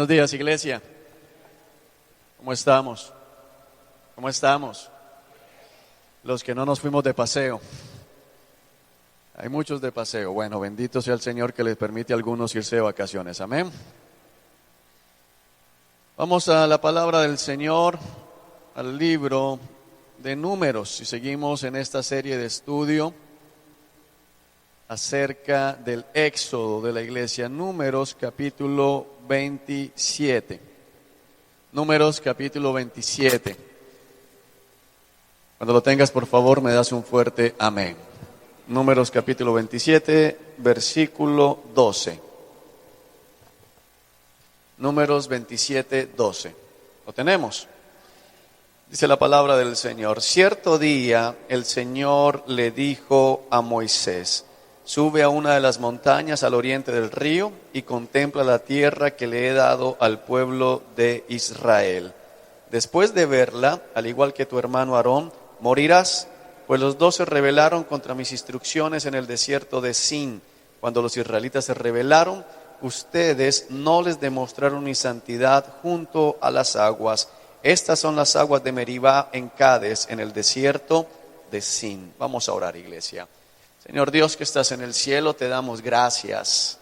Buenos días, iglesia. ¿Cómo estamos? ¿Cómo estamos? Los que no nos fuimos de paseo. Hay muchos de paseo. Bueno, bendito sea el Señor que les permite a algunos irse de vacaciones. Amén. Vamos a la palabra del Señor, al libro de Números. Y seguimos en esta serie de estudio acerca del éxodo de la iglesia. Números capítulo 27. Números capítulo 27. Cuando lo tengas, por favor, me das un fuerte amén. Números capítulo 27, versículo 12. Números 27, 12. ¿Lo tenemos? Dice la palabra del Señor: cierto día el Señor le dijo a Moisés: sube a una de las montañas al oriente del río y contempla la tierra que le he dado al pueblo de Israel. Después de verla, al igual que tu hermano Aarón, morirás, pues los dos se rebelaron contra mis instrucciones en el desierto de Sin. Cuando los israelitas se rebelaron, ustedes no les demostraron mi santidad junto a las aguas. Estas son las aguas de Meribá en Cades, en el desierto de Sin. Vamos a orar, iglesia. Señor Dios que estás en el cielo, te damos gracias.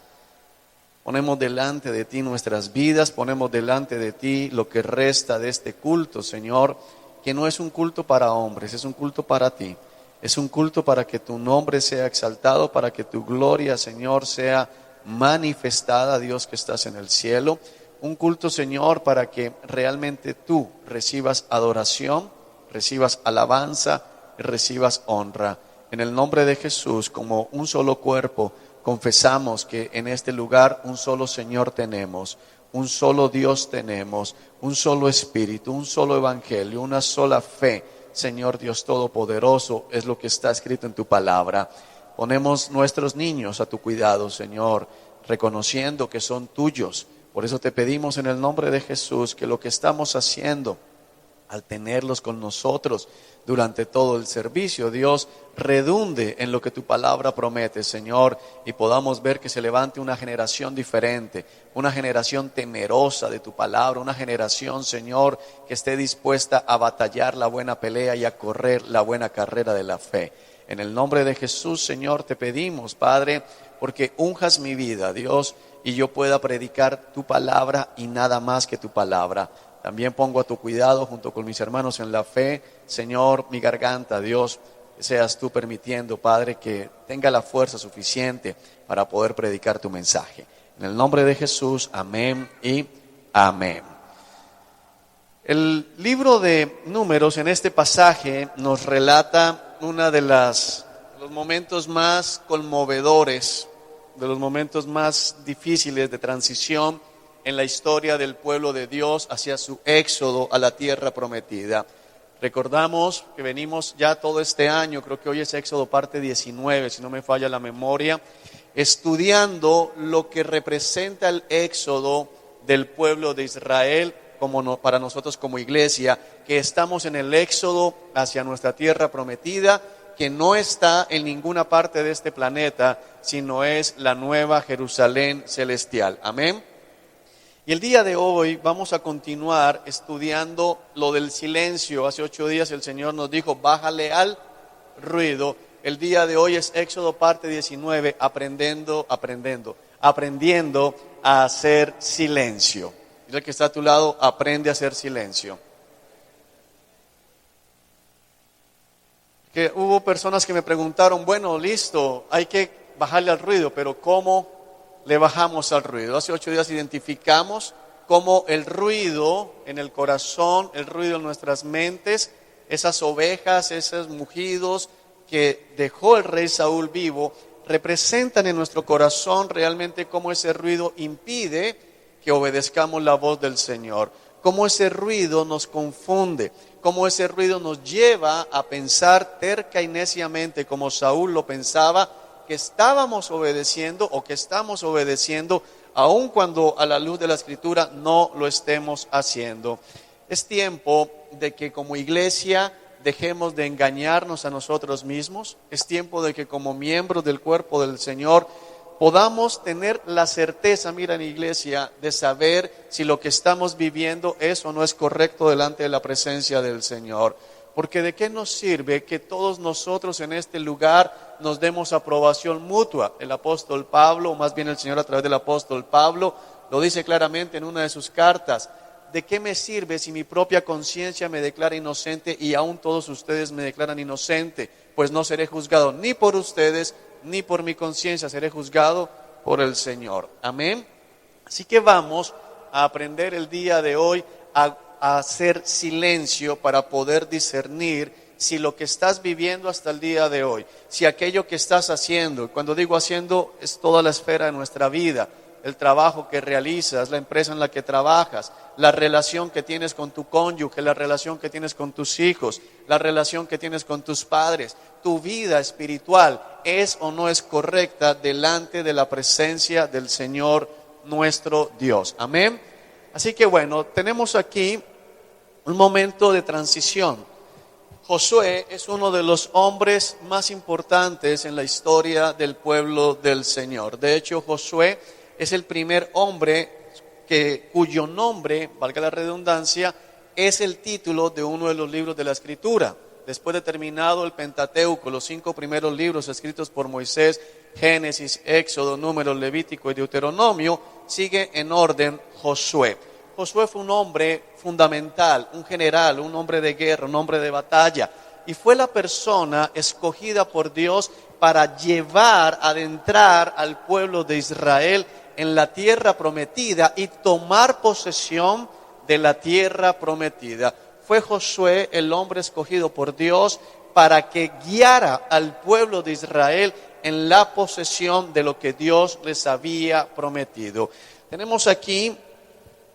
Ponemos delante de ti nuestras vidas, ponemos delante de ti lo que resta de este culto, Señor, que no es un culto para hombres, es un culto para ti. Es un culto para que tu nombre sea exaltado, para que tu gloria, Señor, sea manifestada, Dios que estás en el cielo. Un culto, Señor, para que realmente tú recibas adoración, recibas alabanza y recibas honra. En el nombre de Jesús, como un solo cuerpo, confesamos que en este lugar un solo Señor tenemos, un solo Dios tenemos, un solo Espíritu, un solo Evangelio, una sola fe. Señor Dios Todopoderoso, es lo que está escrito en tu palabra. Ponemos nuestros niños a tu cuidado, Señor, reconociendo que son tuyos. Por eso te pedimos en el nombre de Jesús que lo que estamos haciendo al tenerlos con nosotros durante todo el servicio, Dios, redunde en lo que tu palabra promete, Señor, y podamos ver que se levante una generación diferente, una generación temerosa de tu palabra, una generación, Señor, que esté dispuesta a batallar la buena pelea y a correr la buena carrera de la fe. En el nombre de Jesús, Señor, te pedimos, Padre, porque unjas mi vida, Dios, y yo pueda predicar tu palabra y nada más que tu palabra. También pongo a tu cuidado junto con mis hermanos en la fe, Señor, mi garganta, Dios, que seas tú permitiendo, Padre, que tenga la fuerza suficiente para poder predicar tu mensaje. En el nombre de Jesús, amén y amén. El libro de Números en este pasaje nos relata uno de los momentos más conmovedores, de los momentos más difíciles de transición en la historia del pueblo de Dios hacia su éxodo a la tierra prometida. Recordamos que venimos ya todo este año, creo que hoy es Éxodo parte 19, si no me falla la memoria, estudiando lo que representa el éxodo del pueblo de Israel para nosotros como iglesia, que estamos en el éxodo hacia nuestra tierra prometida, que no está en ninguna parte de este planeta, sino es la nueva Jerusalén celestial. Amén. Y el día de hoy vamos a continuar estudiando lo del silencio. Hace 8 días el Señor nos dijo, bájale al ruido. El día de hoy es Éxodo parte 19, aprendiendo a hacer silencio. Dile al que está a tu lado, aprende a hacer silencio. Que hubo personas que me preguntaron, bueno, listo, hay que bajarle al ruido, pero ¿cómo le bajamos al ruido? Hace 8 días identificamos cómo el ruido en el corazón, el ruido en nuestras mentes, esas ovejas, esos mugidos que dejó el rey Saúl vivo, representan en nuestro corazón realmente cómo ese ruido impide que obedezcamos la voz del Señor, cómo ese ruido nos confunde, cómo ese ruido nos lleva a pensar terca y neciamente como Saúl lo pensaba, que estábamos obedeciendo o que estamos obedeciendo, aun cuando a la luz de la Escritura no lo estemos haciendo. Es tiempo de que como iglesia dejemos de engañarnos a nosotros mismos. Es tiempo de que como miembros del cuerpo del Señor podamos tener la certeza, mira en iglesia, de saber si lo que estamos viviendo es o no es correcto delante de la presencia del Señor. Porque ¿de qué nos sirve que todos nosotros en este lugar nos demos aprobación mutua? El apóstol Pablo, o más bien el Señor a través del apóstol Pablo, lo dice claramente en una de sus cartas. ¿De qué me sirve si mi propia conciencia me declara inocente y aún todos ustedes me declaran inocente? Pues no seré juzgado ni por ustedes ni por mi conciencia, seré juzgado por el Señor. Amén. Así que vamos a aprender el día de hoy a hacer silencio para poder discernir si lo que estás viviendo hasta el día de hoy, si aquello que estás haciendo, cuando digo haciendo es toda la esfera de nuestra vida, el trabajo que realizas, la empresa en la que trabajas, la relación que tienes con tu cónyuge, la relación que tienes con tus hijos, la relación que tienes con tus padres, tu vida espiritual es o no es correcta delante de la presencia del Señor nuestro Dios. Amén. Así que bueno, tenemos aquí un momento de transición. Josué es uno de los hombres más importantes en la historia del pueblo del Señor. De hecho, Josué es el primer hombre cuyo nombre, valga la redundancia, es el título de uno de los libros de la Escritura. Después de terminado el Pentateuco, los 5 primeros libros escritos por Moisés, Génesis, Éxodo, Números, Levítico y Deuteronomio, sigue en orden Josué. Josué fue un hombre fundamental, un general, un hombre de guerra, un hombre de batalla, y fue la persona escogida por Dios para llevar, adentrar al pueblo de Israel en la tierra prometida y tomar posesión de la tierra prometida. Fue Josué el hombre escogido por Dios para que guiara al pueblo de Israel en la posesión de lo que Dios les había prometido. Tenemos aquí,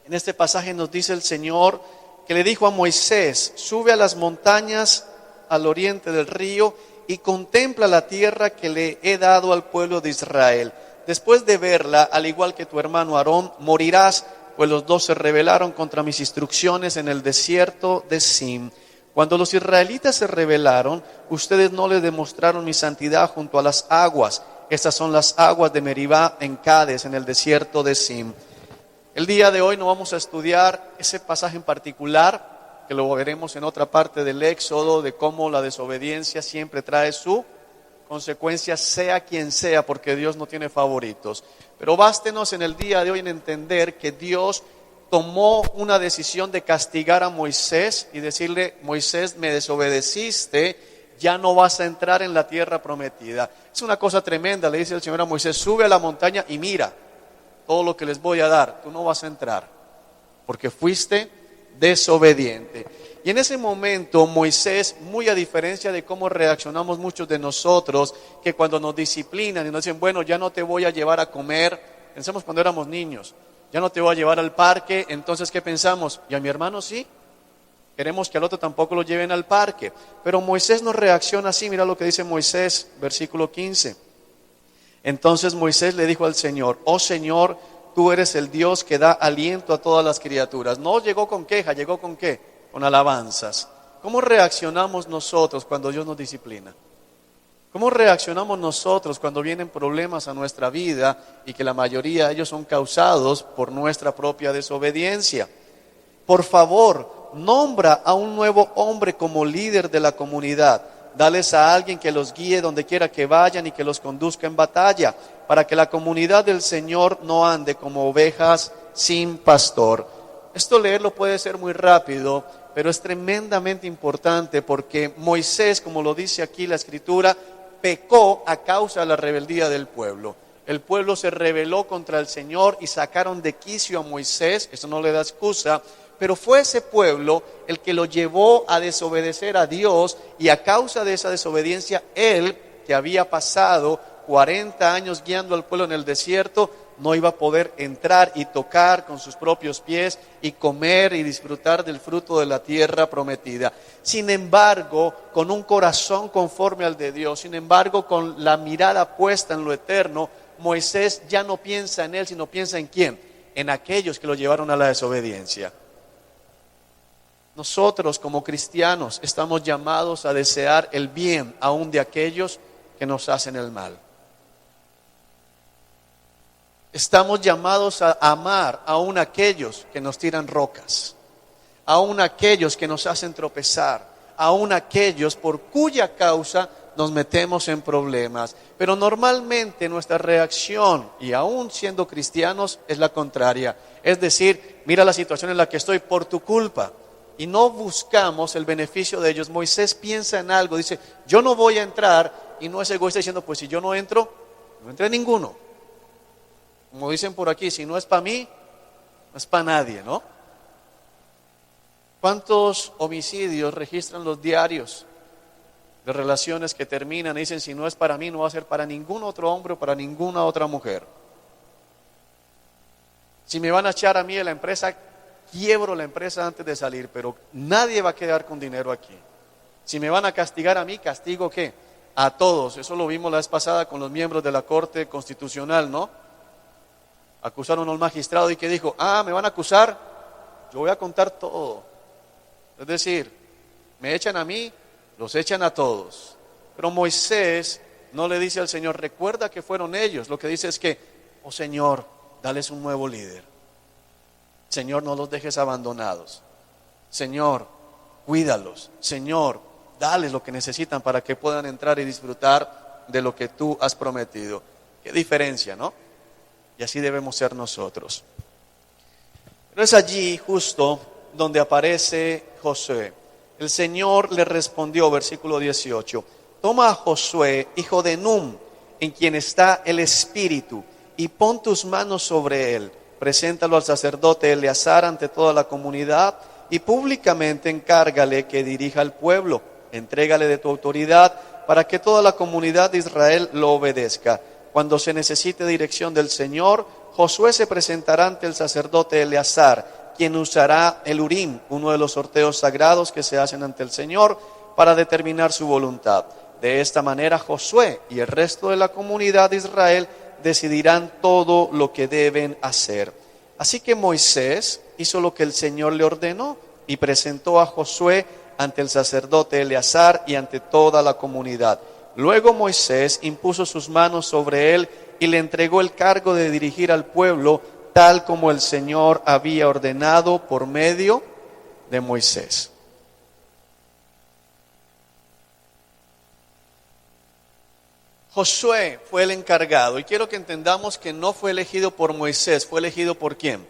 en este pasaje nos dice el Señor que le dijo a Moisés: sube a las montañas al oriente del río y contempla la tierra que le he dado al pueblo de Israel. Después de verla, al igual que tu hermano Aarón, morirás, pues los dos se rebelaron contra mis instrucciones en el desierto de Zin. Cuando los israelitas se rebelaron, ustedes no les demostraron mi santidad junto a las aguas. Estas son las aguas de Meribá en Cades, en el desierto de Zin. El día de hoy no vamos a estudiar ese pasaje en particular, que lo veremos en otra parte del Éxodo, de cómo la desobediencia siempre trae su consecuencia, sea quien sea, porque Dios no tiene favoritos. Pero bástenos en el día de hoy en entender que Dios tomó una decisión de castigar a Moisés y decirle: Moisés, me desobedeciste, ya no vas a entrar en la tierra prometida. Es una cosa tremenda, le dice el Señor a Moisés: sube a la montaña y mira todo lo que les voy a dar, tú no vas a entrar, porque fuiste desobediente. Y en ese momento Moisés, muy a diferencia de cómo reaccionamos muchos de nosotros, que cuando nos disciplinan y nos dicen: bueno, ya no te voy a llevar a comer, pensamos cuando éramos niños, ya no te voy a llevar al parque, entonces ¿qué pensamos? ¿Y a mi hermano sí? Queremos que al otro tampoco lo lleven al parque. Pero Moisés no reacciona así. Mira lo que dice Moisés, versículo 15. Entonces Moisés le dijo al Señor: oh Señor, tú eres el Dios que da aliento a todas las criaturas. No llegó con queja, llegó con ¿qué? Con alabanzas. ¿Cómo reaccionamos nosotros cuando Dios nos disciplina? ¿Cómo reaccionamos nosotros cuando vienen problemas a nuestra vida y que la mayoría de ellos son causados por nuestra propia desobediencia? Por favor, nombra a un nuevo hombre como líder de la comunidad. Dales a alguien que los guíe donde quiera que vayan y que los conduzca en batalla, para que la comunidad del Señor no ande como ovejas sin pastor. Esto leerlo puede ser muy rápido, pero es tremendamente importante porque Moisés, como lo dice aquí la Escritura, pecó a causa de la rebeldía del pueblo. El pueblo se rebeló contra el Señor y sacaron de quicio a Moisés. Eso no le da excusa, pero fue ese pueblo el que lo llevó a desobedecer a Dios, y a causa de esa desobediencia, él, que había pasado 40 años guiando al pueblo en el desierto, no iba a poder entrar y tocar con sus propios pies y comer y disfrutar del fruto de la tierra prometida. Sin embargo, con un corazón conforme al de Dios, sin embargo, con la mirada puesta en lo eterno, Moisés ya no piensa en él, sino piensa en ¿quién? En aquellos que lo llevaron a la desobediencia. Nosotros como cristianos estamos llamados a desear el bien aún de aquellos que nos hacen el mal. Estamos llamados a amar aún aquellos que nos tiran rocas, aún aquellos que nos hacen tropezar, aún aquellos por cuya causa nos metemos en problemas. Pero normalmente nuestra reacción, y aún siendo cristianos, es la contraria. Es decir, mira la situación en la que estoy por tu culpa. Y no buscamos el beneficio de ellos. Moisés piensa en algo, dice, yo no voy a entrar, y no es egoísta diciendo, pues si yo no entro, no entre ninguno. Como dicen por aquí, si no es para mí, no es para nadie, ¿no? ¿Cuántos homicidios registran los diarios de relaciones que terminan y dicen, si no es para mí, no va a ser para ningún otro hombre o para ninguna otra mujer? Si me van a echar a mí de la empresa, quiebro la empresa antes de salir, pero nadie va a quedar con dinero aquí. Si me van a castigar a mí, ¿castigo qué? A todos. Eso lo vimos la vez pasada con los miembros de la Corte Constitucional, ¿no? Acusaron a un magistrado y que dijo, me van a acusar, yo voy a contar todo. Es decir, me echan a mí, los echan a todos. Pero Moisés no le dice al Señor, recuerda que fueron ellos. Lo que dice es que, oh Señor, dales un nuevo líder. Señor, no los dejes abandonados. Señor, cuídalos. Señor, dales lo que necesitan para que puedan entrar y disfrutar de lo que tú has prometido. Qué diferencia, ¿no? Y así debemos ser nosotros. Pero es allí justo donde aparece Josué. El Señor le respondió, versículo 18, toma a Josué, hijo de Nun, en quien está el Espíritu, y pon tus manos sobre él. Preséntalo al sacerdote Eleazar ante toda la comunidad y públicamente encárgale que dirija al pueblo. Entrégale de tu autoridad para que toda la comunidad de Israel lo obedezca. Cuando se necesite dirección del Señor, Josué se presentará ante el sacerdote Eleazar, quien usará el Urim, uno de los sorteos sagrados que se hacen ante el Señor, para determinar su voluntad. De esta manera Josué y el resto de la comunidad de Israel decidirán todo lo que deben hacer. Así que Moisés hizo lo que el Señor le ordenó y presentó a Josué ante el sacerdote Eleazar y ante toda la comunidad. Luego Moisés impuso sus manos sobre él y le entregó el cargo de dirigir al pueblo, tal como el Señor había ordenado por medio de Moisés. Josué fue el encargado, y quiero que entendamos que no fue elegido por Moisés, fue elegido ¿por quién?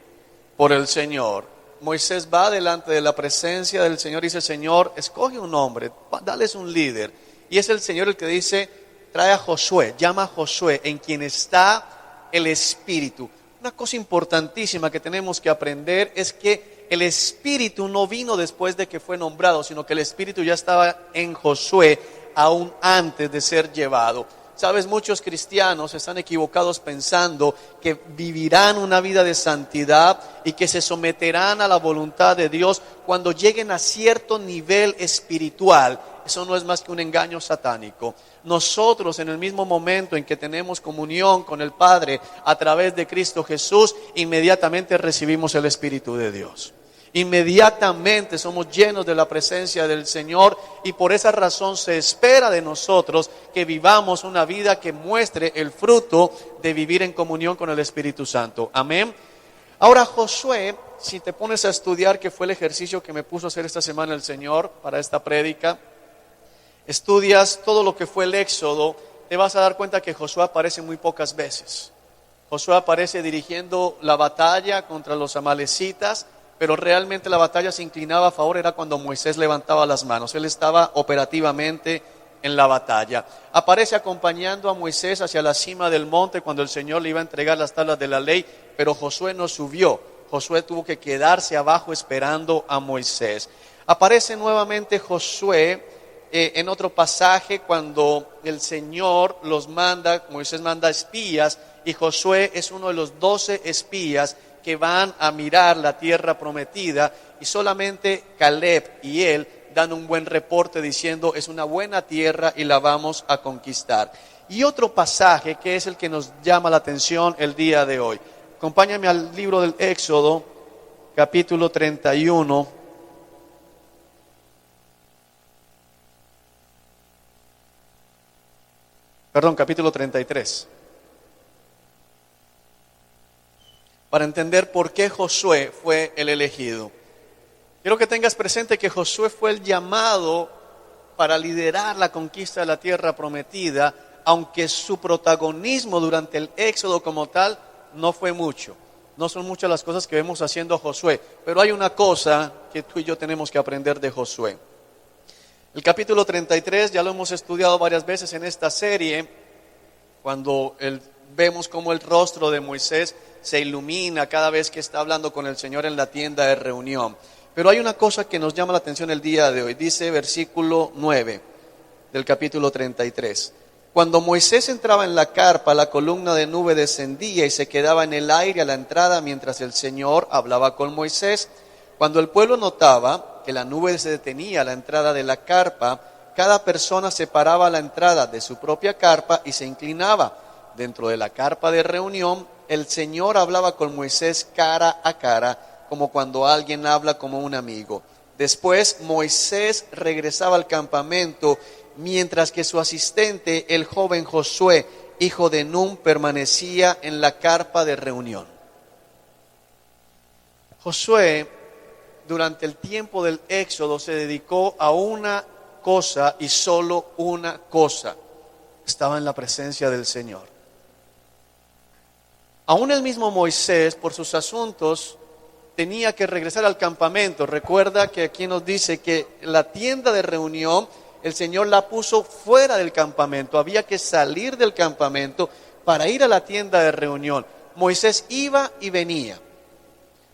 Por el Señor. Moisés va delante de la presencia del Señor y dice, Señor, escoge un hombre, dales un líder. Y es el Señor el que dice, trae a Josué, llama a Josué, en quien está el Espíritu. Una cosa importantísima que tenemos que aprender es que el Espíritu no vino después de que fue nombrado, sino que el Espíritu ya estaba en Josué aún antes de ser llevado. Sabes, muchos cristianos están equivocados pensando que vivirán una vida de santidad y que se someterán a la voluntad de Dios cuando lleguen a cierto nivel espiritual. Eso no es más que un engaño satánico. Nosotros, en el mismo momento en que tenemos comunión con el Padre a través de Cristo Jesús, inmediatamente recibimos el Espíritu de Dios. Inmediatamente somos llenos de la presencia del Señor y por esa razón se espera de nosotros que vivamos una vida que muestre el fruto de vivir en comunión con el Espíritu Santo. Amén. Ahora Josué, si te pones a estudiar, que fue el ejercicio que me puso a hacer esta semana el Señor para esta prédica, estudias todo lo que fue el Éxodo, te vas a dar cuenta que Josué aparece muy pocas veces. Josué aparece dirigiendo la batalla contra los amalecitas, pero realmente la batalla se inclinaba a favor, era cuando Moisés levantaba las manos. Él estaba operativamente en la batalla. Aparece acompañando a Moisés hacia la cima del monte cuando el Señor le iba a entregar las tablas de la ley, pero Josué no subió. Josué tuvo que quedarse abajo esperando a Moisés. Aparece nuevamente Josué en otro pasaje cuando el Señor los manda, Moisés manda espías y Josué es uno de los 12 espías que van a mirar la tierra prometida y solamente Caleb y él dan un buen reporte diciendo es una buena tierra y la vamos a conquistar. Y otro pasaje que es el que nos llama la atención el día de hoy. Acompáñame al libro del Éxodo, capítulo 31. Capítulo 33. para entender por qué Josué fue el elegido. Quiero que tengas presente que Josué fue el llamado para liderar la conquista de la tierra prometida, aunque su protagonismo durante el éxodo como tal no fue mucho. No son muchas las cosas que vemos haciendo Josué, pero hay una cosa que tú y yo tenemos que aprender de Josué. El capítulo 33 ya lo hemos estudiado varias veces en esta serie, cuando vemos cómo el rostro de Moisés se ilumina cada vez que está hablando con el Señor en la tienda de reunión. Pero hay una cosa que nos llama la atención el día de hoy. Dice versículo 9 del capítulo 33. Cuando Moisés entraba en la carpa, la columna de nube descendía y se quedaba en el aire a la entrada mientras el Señor hablaba con Moisés. Cuando el pueblo notaba que la nube se detenía a la entrada de la carpa, cada persona separaba la entrada de su propia carpa y se inclinaba. Dentro de la carpa de reunión, el Señor hablaba con Moisés cara a cara, como cuando alguien habla como un amigo. Después Moisés regresaba al campamento, mientras que su asistente, el joven Josué, hijo de Nun, permanecía en la carpa de reunión. Josué, durante el tiempo del éxodo, se dedicó a una cosa y solo una cosa. Estaba en la presencia del Señor. Aún el mismo Moisés, por sus asuntos, tenía que regresar al campamento. Recuerda que aquí nos dice que la tienda de reunión, el Señor la puso fuera del campamento. Había que salir del campamento para ir a la tienda de reunión. Moisés iba y venía.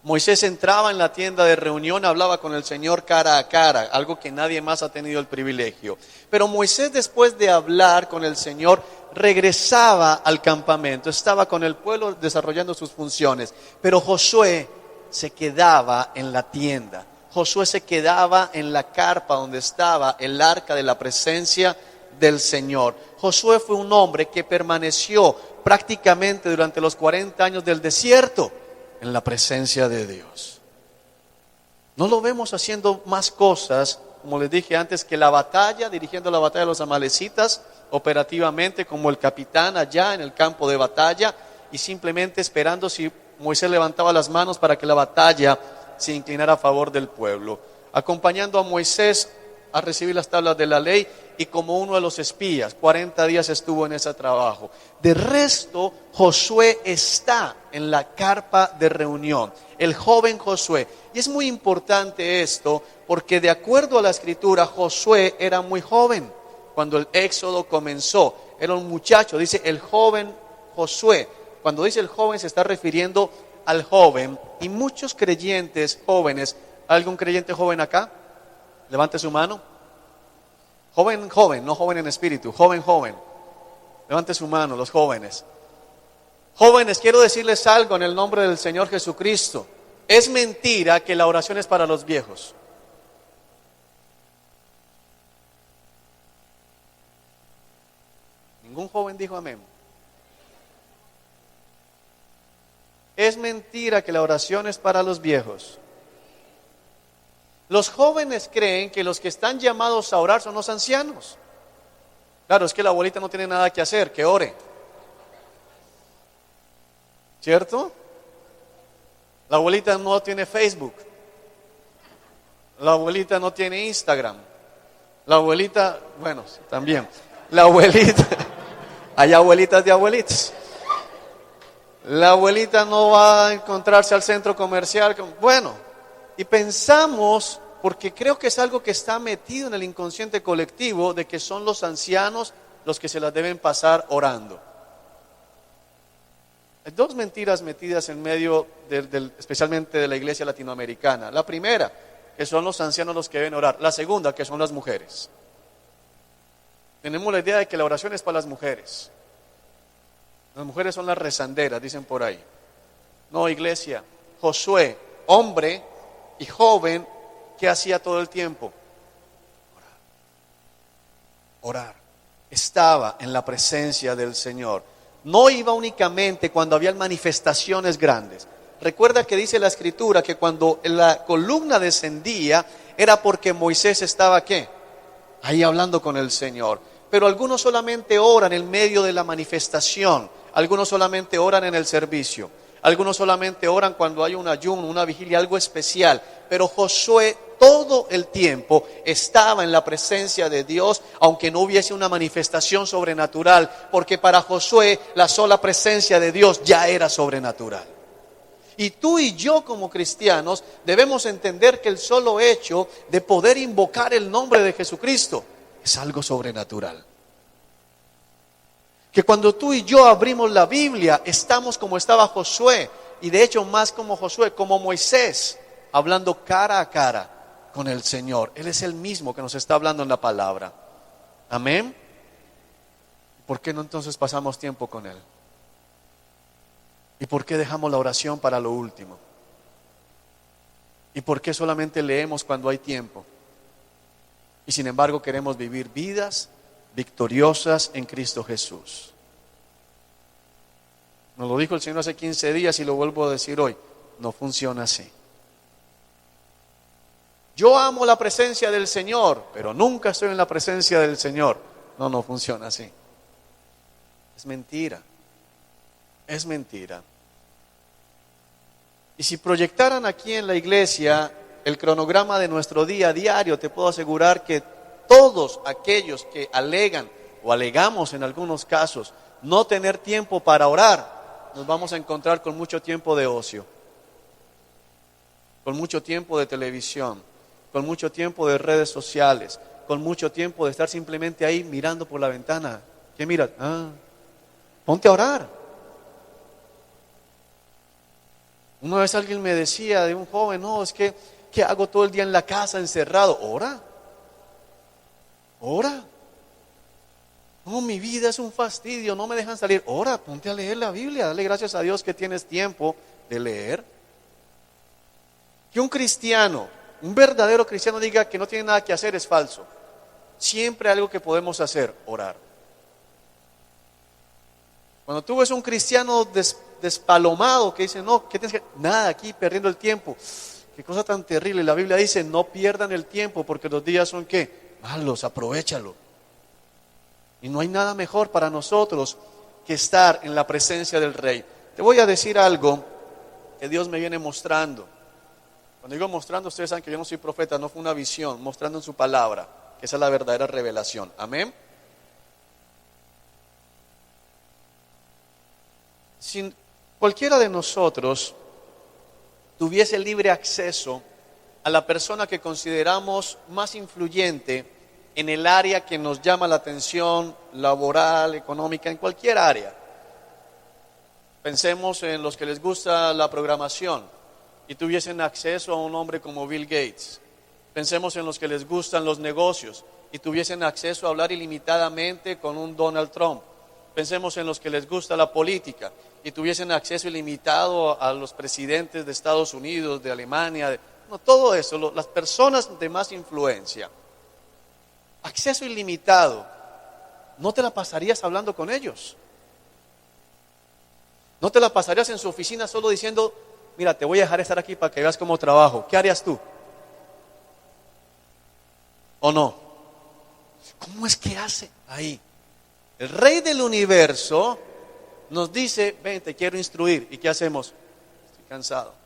Moisés entraba en la tienda de reunión, hablaba con el Señor cara a cara, algo que nadie más ha tenido el privilegio. Pero Moisés, después de hablar con el Señor, regresaba al campamento, estaba con el pueblo desarrollando sus funciones. Pero Josué se quedaba en la tienda. Josué se quedaba en la carpa donde estaba el arca de la presencia del Señor. Josué fue un hombre que permaneció prácticamente durante los 40 años del desierto en la presencia de Dios. No lo vemos haciendo más cosas, como les dije antes, que la batalla, dirigiendo la batalla de los amalecitas operativamente como el capitán allá en el campo de batalla y simplemente esperando si Moisés levantaba las manos para que la batalla se inclinara a favor del pueblo, acompañando a Moisés a recibir las tablas de la ley y como uno de los espías, 40 días estuvo en ese trabajo. De resto, Josué está en la carpa de reunión, el joven Josué. Y es muy importante esto porque de acuerdo a la escritura, Josué era muy joven cuando el éxodo comenzó. Era un muchacho, dice el joven Josué. Cuando dice el joven se está refiriendo al joven y muchos creyentes jóvenes. ¿Algún creyente joven acá? Levante su mano. Joven, joven, no joven en espíritu, joven, joven. Levante su mano, los jóvenes. Jóvenes, quiero decirles algo en el nombre del Señor Jesucristo. Es mentira que la oración es para los viejos. Ningún joven dijo amén. Es mentira que la oración es para los viejos. Los jóvenes creen que los que están llamados a orar son los ancianos. Claro, es que la abuelita no tiene nada que hacer, que ore. ¿Cierto? La abuelita no tiene Facebook. La abuelita no tiene Instagram. La abuelita, bueno, también. La abuelita, hay abuelitas de abuelitas. La abuelita no va a encontrarse al centro comercial. Bueno, y pensamos, porque creo que es algo que está metido en el inconsciente colectivo, de que son los ancianos los que se las deben pasar orando. Hay dos mentiras metidas en medio, especialmente de la iglesia latinoamericana. La primera, que son los ancianos los que deben orar. La segunda, que son las mujeres. Tenemos la idea de que la oración es para las mujeres. Las mujeres son las rezanderas, dicen por ahí. No, iglesia. Josué, hombre y joven, ¿qué hacía todo el tiempo? Orar. Estaba en la presencia del Señor. No iba únicamente cuando había manifestaciones grandes. Recuerda que dice la Escritura que cuando la columna descendía era porque Moisés estaba ¿qué? Ahí hablando con el Señor. Pero algunos solamente oran en medio de la manifestación. Algunos solamente oran en el servicio. Algunos solamente oran cuando hay un ayuno, una vigilia, algo especial. Pero Josué todo el tiempo estaba en la presencia de Dios, aunque no hubiese una manifestación sobrenatural, porque para Josué la sola presencia de Dios ya era sobrenatural. Y tú y yo como cristianos debemos entender que el solo hecho de poder invocar el nombre de Jesucristo es algo sobrenatural. Que cuando tú y yo abrimos la Biblia, estamos como estaba Josué, y de hecho más como Josué, como Moisés, hablando cara a cara con el Señor. Él es el mismo que nos está hablando en la palabra. Amén. ¿Por qué no entonces pasamos tiempo con Él? ¿Y por qué dejamos la oración para lo último? ¿Y por qué solamente leemos cuando hay tiempo? Y sin embargo queremos vivir vidas victoriosas en Cristo Jesús. Nos lo dijo el Señor hace 15 días y lo vuelvo a decir hoy. No funciona así. Yo amo la presencia del Señor, pero nunca estoy en la presencia del Señor. No funciona así. Es mentira. Es mentira. Y si proyectaran aquí en la iglesia el cronograma de nuestro día a diario, te puedo asegurar que todos aquellos que alegan o alegamos en algunos casos no tener tiempo para orar, nos vamos a encontrar con mucho tiempo de ocio, con mucho tiempo de televisión, con mucho tiempo de redes sociales, con mucho tiempo de estar simplemente ahí mirando por la ventana. ¿Qué miras? Ponte a orar. Una vez alguien me decía de un joven, no, es que ¿qué hago todo el día en la casa encerrado? Ora. No, mi vida es un fastidio, no me dejan salir. Ora, ponte a leer la Biblia, dale gracias a Dios que tienes tiempo de leer. Que un cristiano, un verdadero cristiano diga que no tiene nada que hacer es falso. Siempre hay algo que podemos hacer, orar. Cuando tú ves un cristiano despalomado que dice, no, ¿qué tienes que...? Nada, aquí perdiendo el tiempo. Qué cosa tan terrible. La Biblia dice, no pierdan el tiempo porque los días son, ¿qué? Malos, aprovéchalo. Y no hay nada mejor para nosotros que estar en la presencia del Rey. Te voy a decir algo que Dios me viene mostrando. Cuando digo mostrando, ustedes saben que yo no soy profeta, no fue una visión, mostrando en su palabra, que esa es la verdadera revelación. Amén. Si cualquiera de nosotros tuviese libre acceso a la persona que consideramos más influyente en el área que nos llama la atención, laboral, económica, en cualquier área. Pensemos en los que les gusta la programación y tuviesen acceso a un hombre como Bill Gates. Pensemos en los que les gustan los negocios y tuviesen acceso a hablar ilimitadamente con un Donald Trump. Pensemos en los que les gusta la política y tuviesen acceso ilimitado a los presidentes de Estados Unidos, de Alemania, todo eso, las personas de más influencia. Acceso ilimitado. ¿No te la pasarías hablando con ellos? ¿No te la pasarías en su oficina solo diciendo, mira, te voy a dejar estar aquí para que veas cómo trabajo? ¿Qué harías tú? ¿O no? ¿Cómo es que hace ahí? El Rey del universo nos dice, ven, te quiero instruir. ¿Y qué hacemos? Estoy cansado.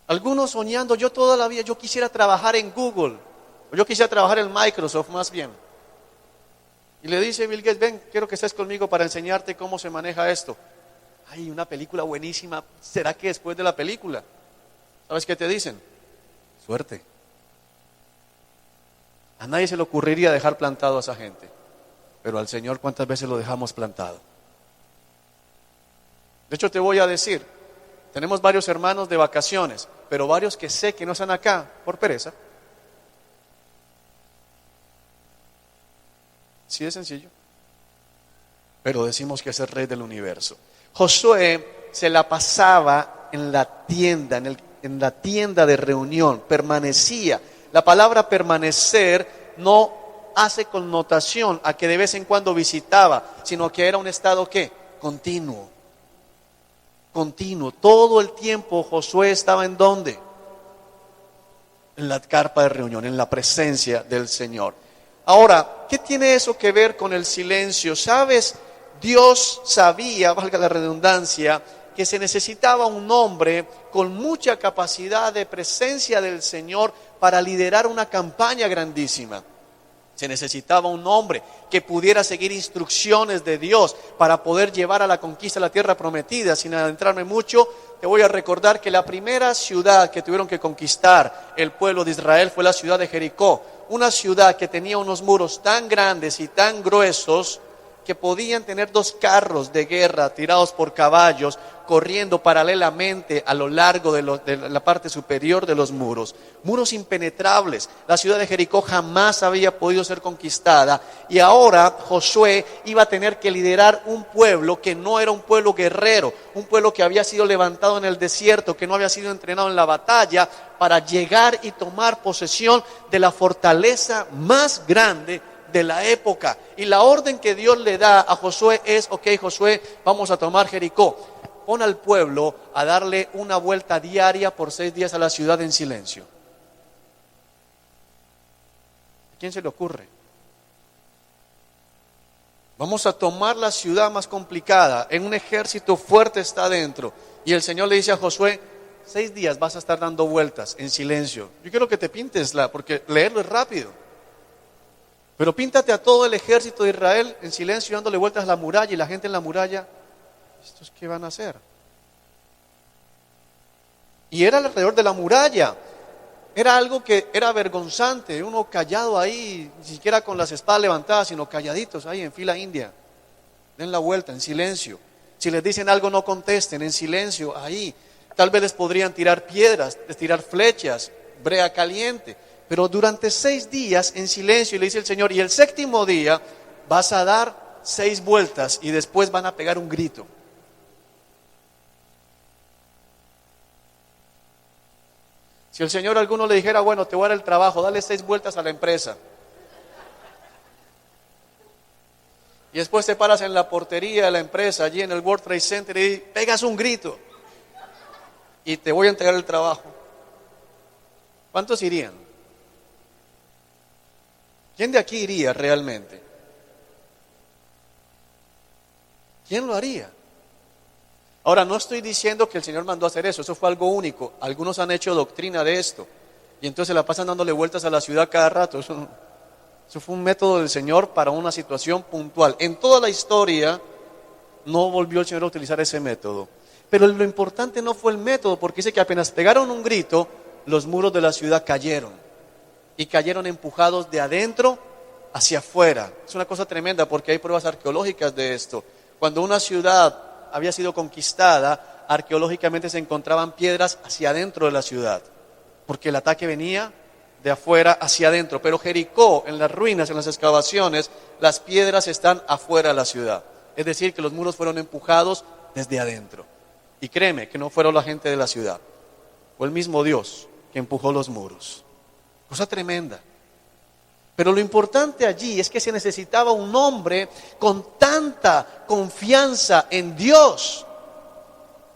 Algunos soñando, yo toda la vida, yo quisiera trabajar en Google, o yo quisiera trabajar en Microsoft más bien. Y le dice Bill Gates, ven, quiero que estés conmigo para enseñarte cómo se maneja esto. Ay, una película buenísima, ¿será que después de la película? ¿Sabes qué te dicen? Suerte. A nadie se le ocurriría dejar plantado a esa gente, pero al Señor, ¿cuántas veces lo dejamos plantado? De hecho, te voy a decir, tenemos varios hermanos de vacaciones, pero varios que sé que no están acá por pereza. Sí, es sencillo. Pero decimos que es el Rey del universo. Josué se la pasaba en la tienda, en la tienda de reunión, permanecía. La palabra permanecer no hace connotación a que de vez en cuando visitaba, sino que era un estado ¿qué? Continuo. Todo el tiempo Josué estaba ¿en dónde? En la carpa de reunión, en la presencia del Señor. Ahora, ¿qué tiene eso que ver con el silencio? ¿Sabes? Dios sabía, valga la redundancia, que se necesitaba un hombre con mucha capacidad de presencia del Señor para liderar una campaña grandísima. Se necesitaba un hombre que pudiera seguir instrucciones de Dios para poder llevar a la conquista de la tierra prometida. Sin adentrarme mucho, te voy a recordar que la primera ciudad que tuvieron que conquistar el pueblo de Israel fue la ciudad de Jericó. Una ciudad que tenía unos muros tan grandes y tan gruesos que podían tener 2 carros de guerra tirados por caballos corriendo paralelamente a lo largo de la parte superior de los muros. Muros impenetrables. La ciudad de Jericó jamás había podido ser conquistada y ahora Josué iba a tener que liderar un pueblo que no era un pueblo guerrero, un pueblo que había sido levantado en el desierto, que no había sido entrenado en la batalla para llegar y tomar posesión de la fortaleza más grande de la época. Y la orden que Dios le da a Josué es: ok, Josué, vamos a tomar Jericó. Pon al pueblo a darle una vuelta diaria por 6 días a la ciudad en silencio. ¿A quién se le ocurre? Vamos a tomar la ciudad más complicada, en un ejército fuerte está adentro. Y el Señor le dice a Josué: 6 días vas a estar dando vueltas en silencio. Yo quiero que te pintes porque leerlo es rápido. Pero píntate a todo el ejército de Israel en silencio dándole vueltas a la muralla, y la gente en la muralla, ¿estos qué van a hacer? Y era alrededor de la muralla. Era algo que era vergonzante, uno callado ahí, ni siquiera con las espadas levantadas, sino calladitos ahí en fila india. Den la vuelta en silencio. Si les dicen algo, no contesten, en silencio ahí. Tal vez les podrían tirar piedras, les tirar flechas, brea caliente. Pero durante 6 días en silencio, y le dice el Señor: y el 7º día vas a dar 6 vueltas y después van a pegar un grito. Si el Señor a alguno le dijera: bueno, te voy a dar el trabajo, dale 6 vueltas a la empresa. Y después te paras en la portería de la empresa, allí en el World Trade Center, y pegas un grito. Y te voy a entregar el trabajo. ¿Cuántos irían? ¿Quién de aquí iría realmente? ¿Quién lo haría? Ahora, no estoy diciendo que el Señor mandó a hacer eso, eso fue algo único. Algunos han hecho doctrina de esto, y entonces se la pasan dándole vueltas a la ciudad cada rato. Eso fue un método del Señor para una situación puntual. En toda la historia no volvió el Señor a utilizar ese método. Pero lo importante no fue el método, porque dice que apenas pegaron un grito, los muros de la ciudad cayeron. Y cayeron empujados de adentro hacia afuera. Es una cosa tremenda porque hay pruebas arqueológicas de esto. Cuando una ciudad había sido conquistada, arqueológicamente se encontraban piedras hacia adentro de la ciudad, porque el ataque venía de afuera hacia adentro. Pero Jericó, en las ruinas, en las excavaciones, las piedras están afuera de la ciudad. Es decir, que los muros fueron empujados desde adentro. Y créeme que no fueron la gente de la ciudad, fue el mismo Dios que empujó los muros. Cosa tremenda. Pero lo importante allí es que se necesitaba un hombre con tanta confianza en Dios,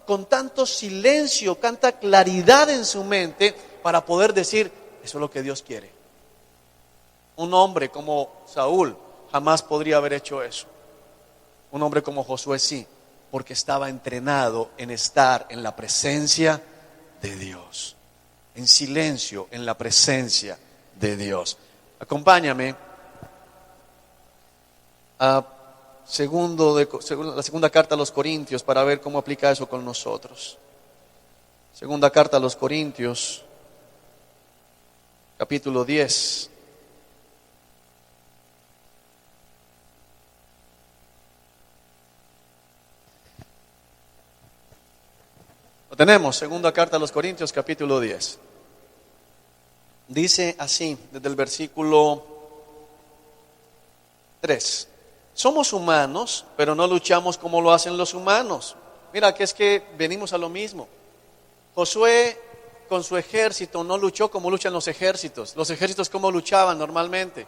con tanto silencio, tanta claridad en su mente para poder decir: eso es lo que Dios quiere. Un hombre como Saúl jamás podría haber hecho eso. Un hombre como Josué sí, porque estaba entrenado en estar en la presencia de Dios. En silencio, en la presencia de Dios. Acompáñame a la segunda carta a los Corintios para ver cómo aplica eso con nosotros. Segunda carta a los Corintios, capítulo 10. Lo tenemos, segunda carta a los Corintios, capítulo 10. Dice así, desde el versículo 3. Somos humanos, pero no luchamos como lo hacen los humanos. Mira, que es que venimos a lo mismo. Josué con su ejército no luchó como luchan los ejércitos. Los ejércitos, ¿cómo luchaban normalmente?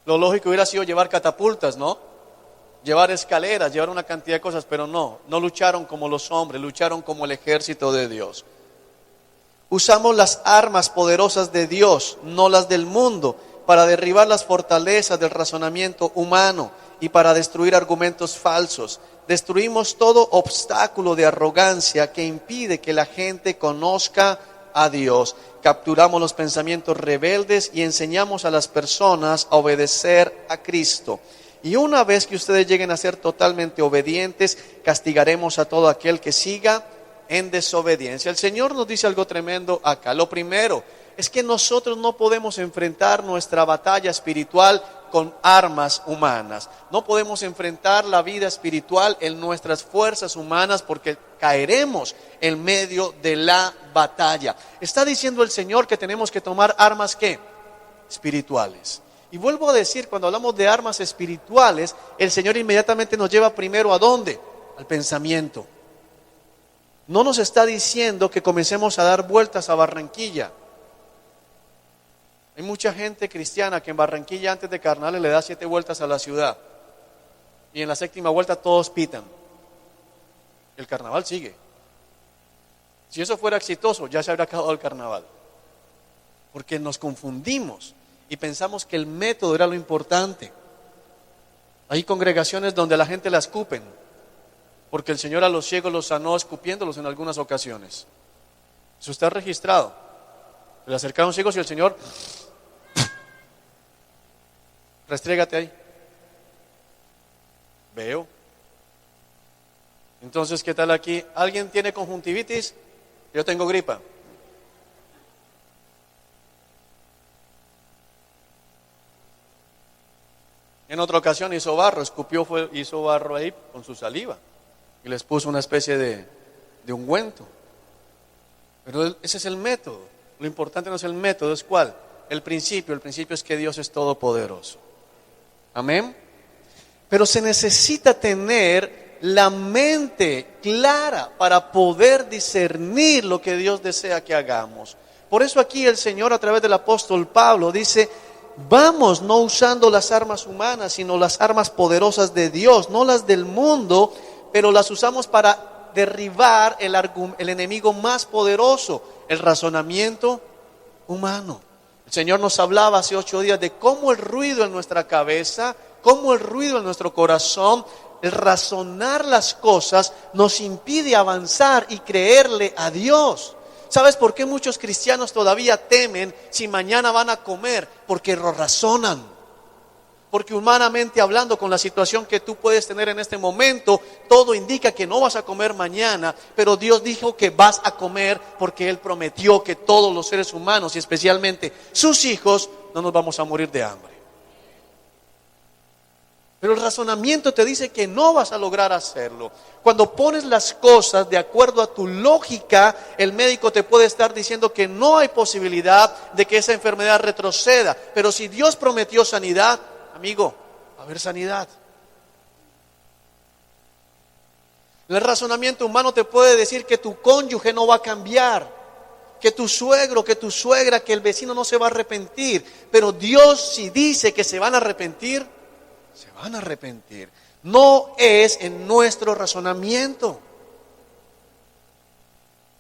Lo lógico hubiera sido llevar catapultas, ¿no? Llevar escaleras, llevar una cantidad de cosas, pero no lucharon como los hombres, lucharon como el ejército de Dios. Usamos las armas poderosas de Dios, no las del mundo. para derribar las fortalezas del razonamiento humano y para destruir argumentos falsos. Destruimos todo obstáculo de arrogancia que impide que la gente conozca a Dios. Capturamos los pensamientos rebeldes y enseñamos a las personas a obedecer a Cristo. Y una vez que ustedes lleguen a ser totalmente obedientes, castigaremos a todo aquel que siga en desobediencia. El Señor nos dice algo tremendo acá. Lo primero es que nosotros no podemos enfrentar nuestra batalla espiritual con armas humanas. No podemos enfrentar la vida espiritual en nuestras fuerzas humanas porque caeremos en medio de la batalla. Está diciendo el Señor que tenemos que tomar armas ¿qué? Espirituales. Y vuelvo a decir, cuando hablamos de armas espirituales, el Señor inmediatamente nos lleva primero ¿a dónde? Al pensamiento. No nos está diciendo que comencemos a dar vueltas a Barranquilla. Hay mucha gente cristiana que en Barranquilla antes de carnavales le da 7 vueltas a la ciudad. Y en la 7ª vuelta todos pitan. El carnaval sigue. Si eso fuera exitoso, ya se habría acabado el carnaval. Porque nos confundimos y pensamos que el método era lo importante. Hay congregaciones donde a la gente la escupen, porque el Señor a los ciegos los sanó escupiéndolos en algunas ocasiones. Eso está registrado. Le acercaron ciegos y el Señor, restrégate ahí. Veo. Entonces, ¿qué tal aquí? ¿Alguien tiene conjuntivitis? Yo tengo gripa. En otra ocasión hizo barro, escupió, hizo barro ahí con su saliva y les puso una especie de ungüento. Pero ese es el método. Lo importante no es el método, ¿es cuál? El principio es que Dios es todopoderoso. Amén. Pero se necesita tener la mente clara para poder discernir lo que Dios desea que hagamos. Por eso aquí el Señor a través del apóstol Pablo dice: vamos no usando las armas humanas, sino las armas poderosas de Dios, no las del mundo, pero las usamos para derribar el enemigo más poderoso, el razonamiento humano. El Señor nos hablaba hace 8 días de cómo el ruido en nuestra cabeza, cómo el ruido en nuestro corazón, el razonar las cosas nos impide avanzar y creerle a Dios. ¿Sabes por qué muchos cristianos todavía temen si mañana van a comer? Porque lo razonan. Porque humanamente hablando, con la situación que tú puedes tener en este momento, todo indica que no vas a comer mañana, pero Dios dijo que vas a comer porque Él prometió que todos los seres humanos y especialmente sus hijos no nos vamos a morir de hambre. Pero el razonamiento te dice que no vas a lograr hacerlo. Cuando pones las cosas de acuerdo a tu lógica, el médico te puede estar diciendo que no hay posibilidad de que esa enfermedad retroceda. Pero si Dios prometió sanidad, amigo, va a haber sanidad. El razonamiento humano te puede decir que tu cónyuge no va a cambiar, que tu suegro, que tu suegra, que el vecino no se va a arrepentir. Pero Dios, si dice que se van a arrepentir, se van a arrepentir. No es en nuestro razonamiento.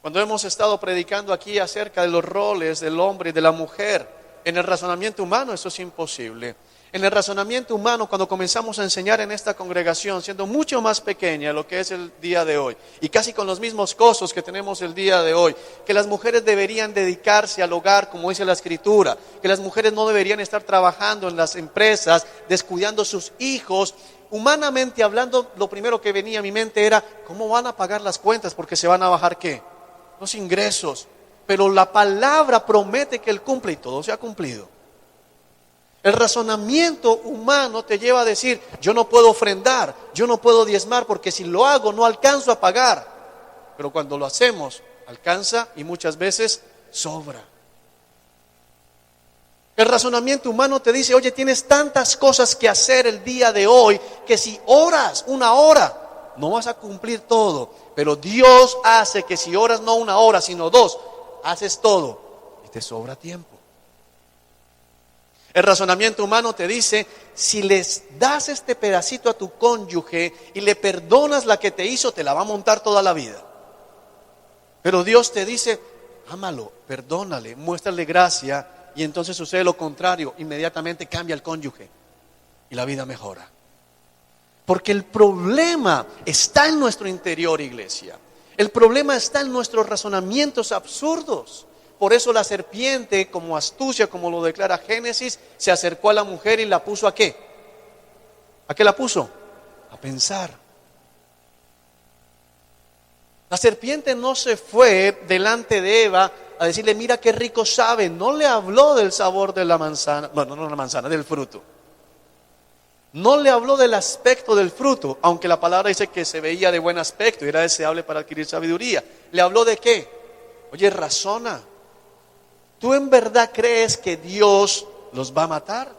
Cuando hemos estado predicando aquí acerca de los roles del hombre y de la mujer, en el razonamiento humano eso es imposible. En el razonamiento humano, cuando comenzamos a enseñar en esta congregación, siendo mucho más pequeña lo que es el día de hoy, y casi con los mismos costos que tenemos el día de hoy, que las mujeres deberían dedicarse al hogar, como dice la Escritura, que las mujeres no deberían estar trabajando en las empresas, descuidando sus hijos. Humanamente hablando, lo primero que venía a mi mente era, ¿cómo van a pagar las cuentas? Porque se van a bajar, ¿qué? Los ingresos. Pero la palabra promete que Él cumple y todo se ha cumplido. El razonamiento humano te lleva a decir, yo no puedo ofrendar, yo no puedo diezmar, porque si lo hago no alcanzo a pagar. Pero cuando lo hacemos, alcanza y muchas veces sobra. El razonamiento humano te dice, oye, tienes tantas cosas que hacer el día de hoy, que si oras 1 hora, no vas a cumplir todo. Pero Dios hace que si oras no 1 hora, sino 2, haces todo y te sobra tiempo. El razonamiento humano te dice, si les das este pedacito a tu cónyuge y le perdonas la que te hizo, te la va a montar toda la vida. Pero Dios te dice, ámalo, perdónale, muéstrale gracia y entonces sucede lo contrario, inmediatamente cambia el cónyuge y la vida mejora. Porque el problema está en nuestro interior, iglesia. El problema está en nuestros razonamientos absurdos. Por eso la serpiente, como astucia, como lo declara Génesis, se acercó a la mujer y la puso ¿a qué? ¿A qué la puso? A pensar. La serpiente no se fue delante de Eva a decirle, mira qué rico sabe. No le habló del sabor de la manzana, bueno, no la manzana, del fruto. No le habló del aspecto del fruto, aunque la palabra dice que se veía de buen aspecto y era deseable para adquirir sabiduría. ¿Le habló de qué? Oye, razona. ¿Tú en verdad crees que Dios los va a matar?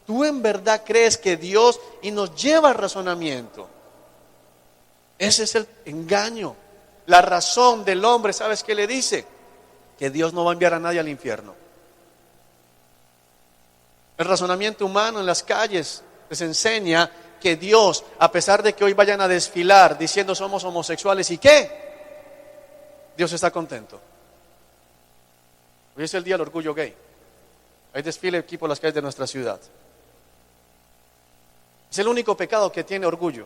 ¿Tú en verdad crees que Dios, y nos lleva al razonamiento? Ese es el engaño. La razón del hombre, ¿sabes qué le dice? Que Dios no va a enviar a nadie al infierno. El razonamiento humano en las calles les enseña que Dios, a pesar de que hoy vayan a desfilar diciendo somos homosexuales, ¿y qué? Dios está contento. Hoy es el día del orgullo gay. Hay desfile aquí por las calles de nuestra ciudad. Es el único pecado que tiene orgullo.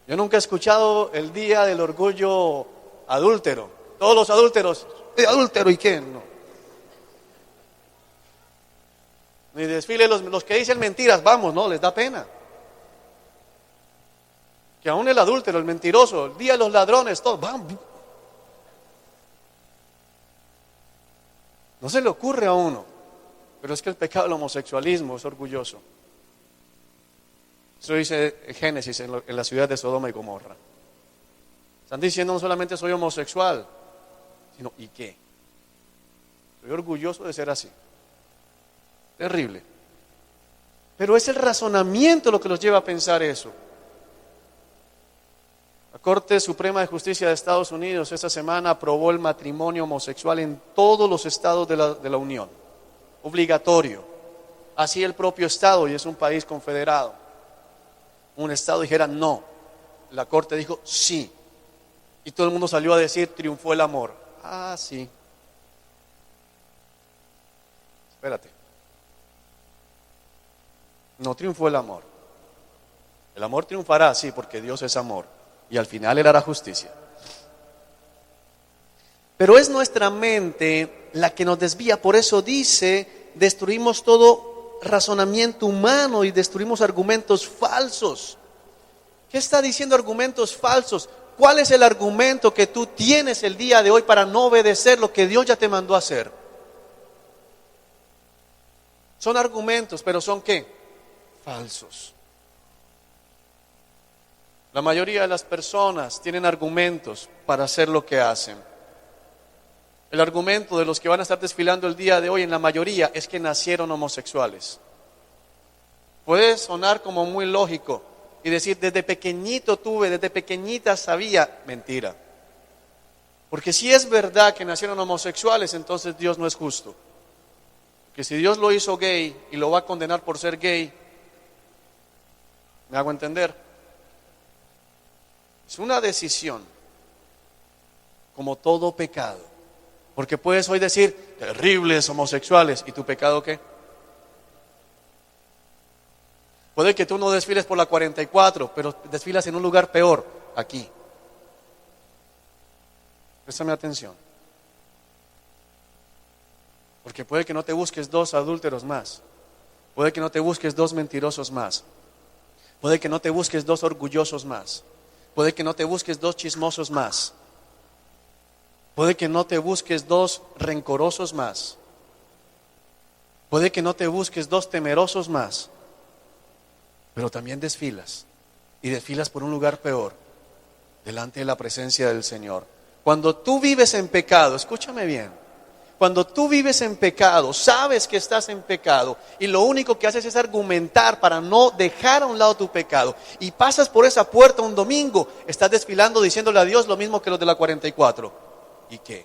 Yo nunca he escuchado el día del orgullo adúltero. Todos los adúlteros, adúltero y qué, no. Ni desfile los que dicen mentiras, vamos, no, les da pena. Que aún el adúltero, el mentiroso, el día de los ladrones, todos, vamos. No se le ocurre a uno, pero es que el pecado del homosexualismo es orgulloso. Eso dice Génesis en la ciudad de Sodoma y Gomorra. Están diciendo no solamente soy homosexual, sino ¿y qué? Soy orgulloso de ser así. Terrible. Pero es el razonamiento lo que los lleva a pensar eso. La Corte Suprema de Justicia de Estados Unidos esta semana aprobó el matrimonio homosexual en todos los estados de la Unión. Obligatorio. Así el propio estado, y es un país confederado. Un estado dijera no. La Corte dijo sí. Y todo el mundo salió a decir triunfó el amor. Ah, sí. Espérate. No triunfó el amor. El amor triunfará, sí, porque Dios es amor. Y al final Él hará justicia. Pero es nuestra mente la que nos desvía. Por eso dice, destruimos todo razonamiento humano y destruimos argumentos falsos. ¿Qué está diciendo argumentos falsos? ¿Cuál es el argumento que tú tienes el día de hoy para no obedecer lo que Dios ya te mandó a hacer? Son argumentos, pero ¿son qué? Falsos. La mayoría de las personas tienen argumentos para hacer lo que hacen. El argumento de los que van a estar desfilando el día de hoy en la mayoría es que nacieron homosexuales. Puede sonar como muy lógico y decir desde pequeñito tuve, desde pequeñita sabía. Mentira. Porque si es verdad que nacieron homosexuales, entonces Dios no es justo. Porque si Dios lo hizo gay y lo va a condenar por ser gay, ¿me hago entender? Es una decisión, como todo pecado. Porque puedes hoy decir, terribles homosexuales, ¿y tu pecado qué? Puede que tú no desfiles por la 44, pero desfilas en un lugar peor, aquí. Préstame atención. Porque puede que no te busques 2 adúlteros más. Puede que no te busques 2 mentirosos más. Puede que no te busques 2 orgullosos más. Puede que no te busques 2 chismosos más. Puede que no te busques 2 rencorosos más. Puede que no te busques 2 temerosos más. Pero también desfilas. Y desfilas por un lugar peor. Delante de la presencia del Señor. Cuando tú vives en pecado, escúchame bien. Cuando tú vives en pecado, sabes que estás en pecado y lo único que haces es argumentar para no dejar a un lado tu pecado y pasas por esa puerta un domingo, estás desfilando diciéndole a Dios lo mismo que los de la 44. ¿Y qué?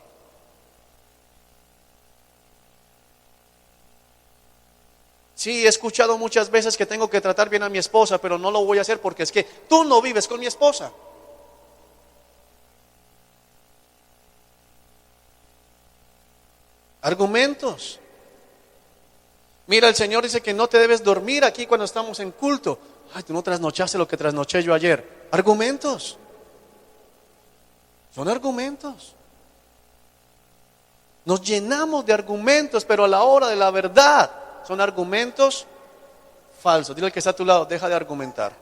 Sí, he escuchado muchas veces que tengo que tratar bien a mi esposa, pero no lo voy a hacer porque es que tú no vives con mi esposa. Argumentos. Mira, el Señor dice que no te debes dormir aquí cuando estamos en culto. Ay, tú no trasnochaste lo que trasnoché yo ayer. Argumentos. Son argumentos. Nos llenamos de argumentos, pero a la hora de la verdad son argumentos falsos. Dile al que está a tu lado, deja de argumentar.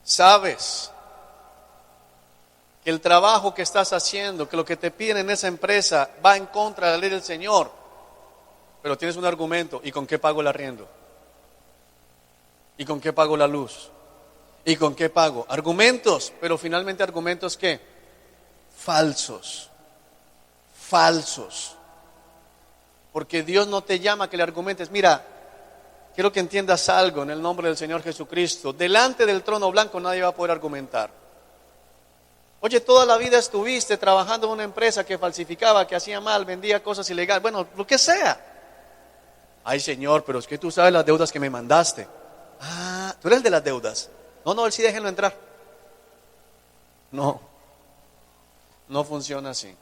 Sabes que el trabajo que estás haciendo, que lo que te piden en esa empresa va en contra de la ley del Señor, pero tienes un argumento. ¿Y con qué pago el arriendo? ¿Y con qué pago la luz? ¿Y con qué pago? Argumentos, pero finalmente argumentos ¿qué? Falsos. Falsos. Porque Dios no te llama a que le argumentes. Mira, quiero que entiendas algo en el nombre del Señor Jesucristo. Delante del trono blanco nadie va a poder argumentar. Oye, toda la vida estuviste trabajando en una empresa que falsificaba, que hacía mal, vendía cosas ilegales, bueno, lo que sea. Ay, Señor, pero es que tú sabes las deudas que me mandaste. Ah, tú eres el de las deudas. No, él sí, déjenlo entrar. No funciona así.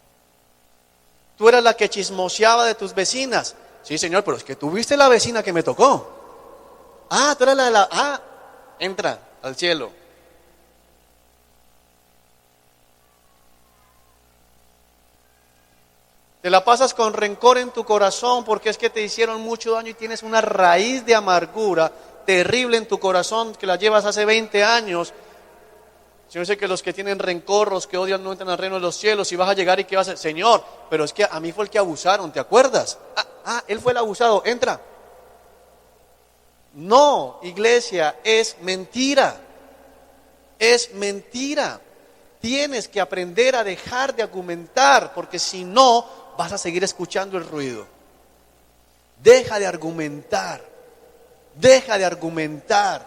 Tú eras la que chismoseaba de tus vecinas. Sí, Señor, pero es que tú viste la vecina que me tocó. Ah, tú eras la de la... Ah, entra al cielo. Te la pasas con rencor en tu corazón porque es que te hicieron mucho daño y tienes una raíz de amargura terrible en tu corazón que la llevas hace 20 años. Señor, sé que los que tienen rencor, los que odian no entran al reino de los cielos y vas a llegar y ¿qué vas a hacer? Señor, pero es que a mí fue el que abusaron, ¿te acuerdas? Él fue el abusado, entra. No, iglesia, es mentira. Es mentira. Tienes que aprender a dejar de argumentar porque si no vas a seguir escuchando el ruido. Deja de argumentar. Deja de argumentar.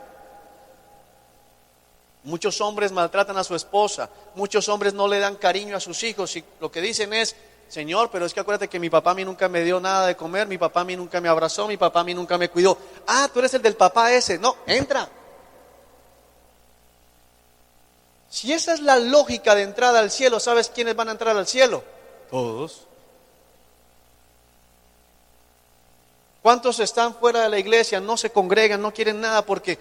Muchos hombres maltratan a su esposa. Muchos hombres no le dan cariño a sus hijos. Y lo que dicen es, Señor, pero es que acuérdate que mi papá a mí nunca me dio nada de comer. Mi papá a mí nunca me abrazó. Mi papá a mí nunca me cuidó. Ah, tú eres el del papá ese. No, entra. Si esa es la lógica de entrada al cielo, ¿sabes quiénes van a entrar al cielo? Todos. ¿Cuántos están fuera de la iglesia, no se congregan, no quieren nada porque,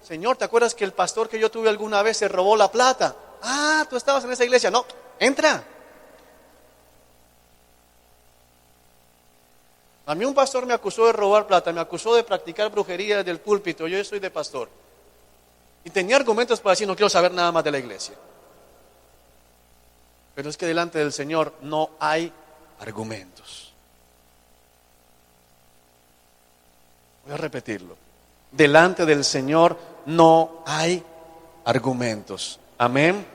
Señor, ¿te acuerdas que el pastor que yo tuve alguna vez se robó la plata? Ah, tú estabas en esa iglesia. No, entra. A mí un pastor me acusó de robar plata, me acusó de practicar brujería desde el púlpito, yo soy de pastor. Y tenía argumentos para decir, no quiero saber nada más de la iglesia. Pero es que delante del Señor no hay argumentos. Voy a repetirlo. Delante del Señor no hay argumentos. Amén.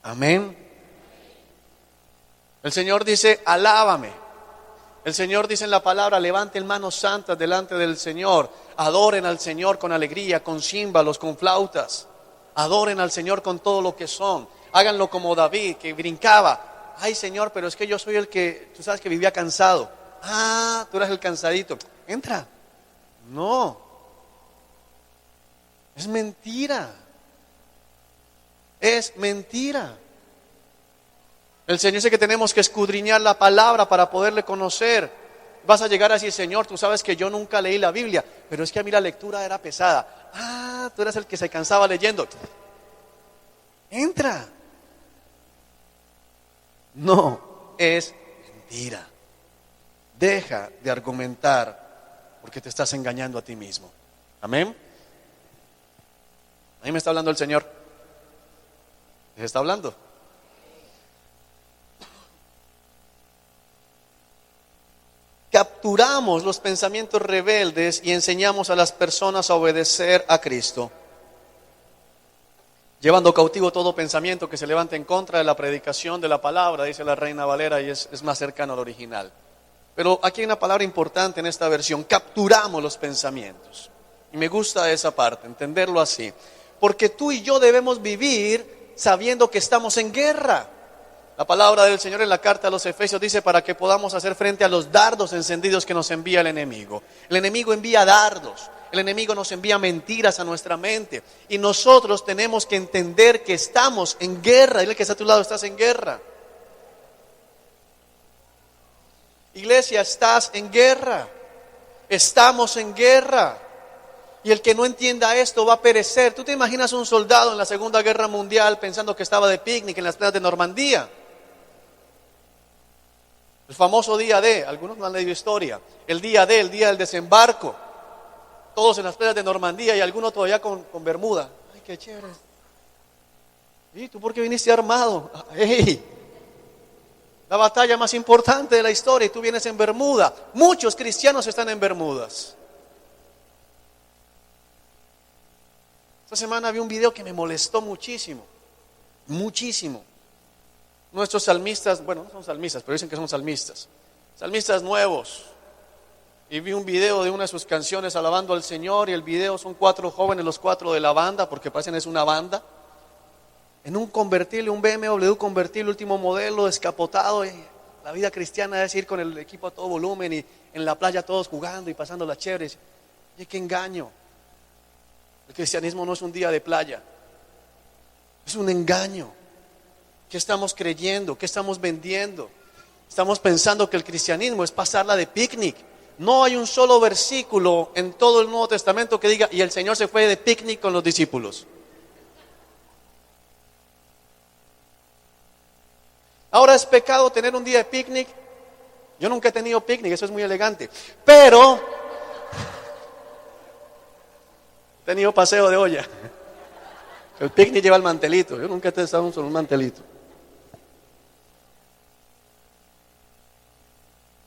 Amén. El Señor dice, alábame. El Señor dice en la palabra, levanten manos santas delante del Señor. Adoren al Señor con alegría, con címbalos, con flautas. Adoren al Señor con todo lo que son. Háganlo como David, que brincaba. Ay, Señor, pero es que yo soy el que, tú sabes que vivía cansado. Ah, tú eras el cansadito. Entra. No. Es mentira. Es mentira. El Señor dice que tenemos que escudriñar la palabra para poderle conocer. Vas a llegar a decir, Señor, tú sabes que yo nunca leí la Biblia, pero es que a mí la lectura era pesada. Ah, tú eras el que se cansaba leyendo. Entra. No, es mentira. Deja de argumentar porque te estás engañando a ti mismo. Amén. Ahí me está hablando el Señor. ¿Les está hablando? Capturamos los pensamientos rebeldes y enseñamos a las personas a obedecer a Cristo, llevando cautivo todo pensamiento que se levante en contra de la predicación de la palabra, dice la Reina Valera, y es más cercano al original. Pero aquí hay una palabra importante en esta versión, capturamos los pensamientos. Y me gusta esa parte, entenderlo así. Porque tú y yo debemos vivir sabiendo que estamos en guerra. La palabra del Señor en la carta a los Efesios dice para que podamos hacer frente a los dardos encendidos que nos envía el enemigo. El enemigo envía dardos, el enemigo nos envía mentiras a nuestra mente. Y nosotros tenemos que entender que estamos en guerra. Dile que está a tu lado, estás en guerra. Iglesia, estás en guerra. Estamos en guerra. Y el que no entienda esto va a perecer. ¿Tú te imaginas un soldado en la Segunda Guerra Mundial pensando que estaba de picnic en las playas de Normandía? El famoso día D, algunos no han leído historia. El día D, el día del desembarco. Todos en las playas de Normandía y algunos todavía con bermuda. Ay, qué chévere. ¿Y tú por qué viniste armado? ¡Ey! La batalla más importante de la historia y tú vienes en bermuda. Muchos cristianos están en bermudas. Esta semana vi un video que me molestó muchísimo. Muchísimo. Nuestros salmistas, bueno, no son salmistas, pero dicen que son salmistas. Salmistas nuevos. Y vi un video de una de sus canciones alabando al Señor y el video son 4 jóvenes, los 4 de la banda, porque parecen es una banda. En un convertible, un BMW convertible, último modelo, descapotado. Y la vida cristiana es ir con el equipo a todo volumen y en la playa todos jugando y pasando las chéveres. Y qué engaño. El cristianismo no es un día de playa. Es un engaño. ¿Qué estamos creyendo? ¿Qué estamos vendiendo? Estamos pensando que el cristianismo es pasarla de picnic. No hay un solo versículo en todo el Nuevo Testamento que diga, y el Señor se fue de picnic con los discípulos. Ahora, ¿es pecado tener un día de picnic? Yo nunca he tenido picnic, eso es muy elegante. Pero he tenido paseo de olla. El picnic lleva el mantelito. Yo nunca he estado solo un mantelito.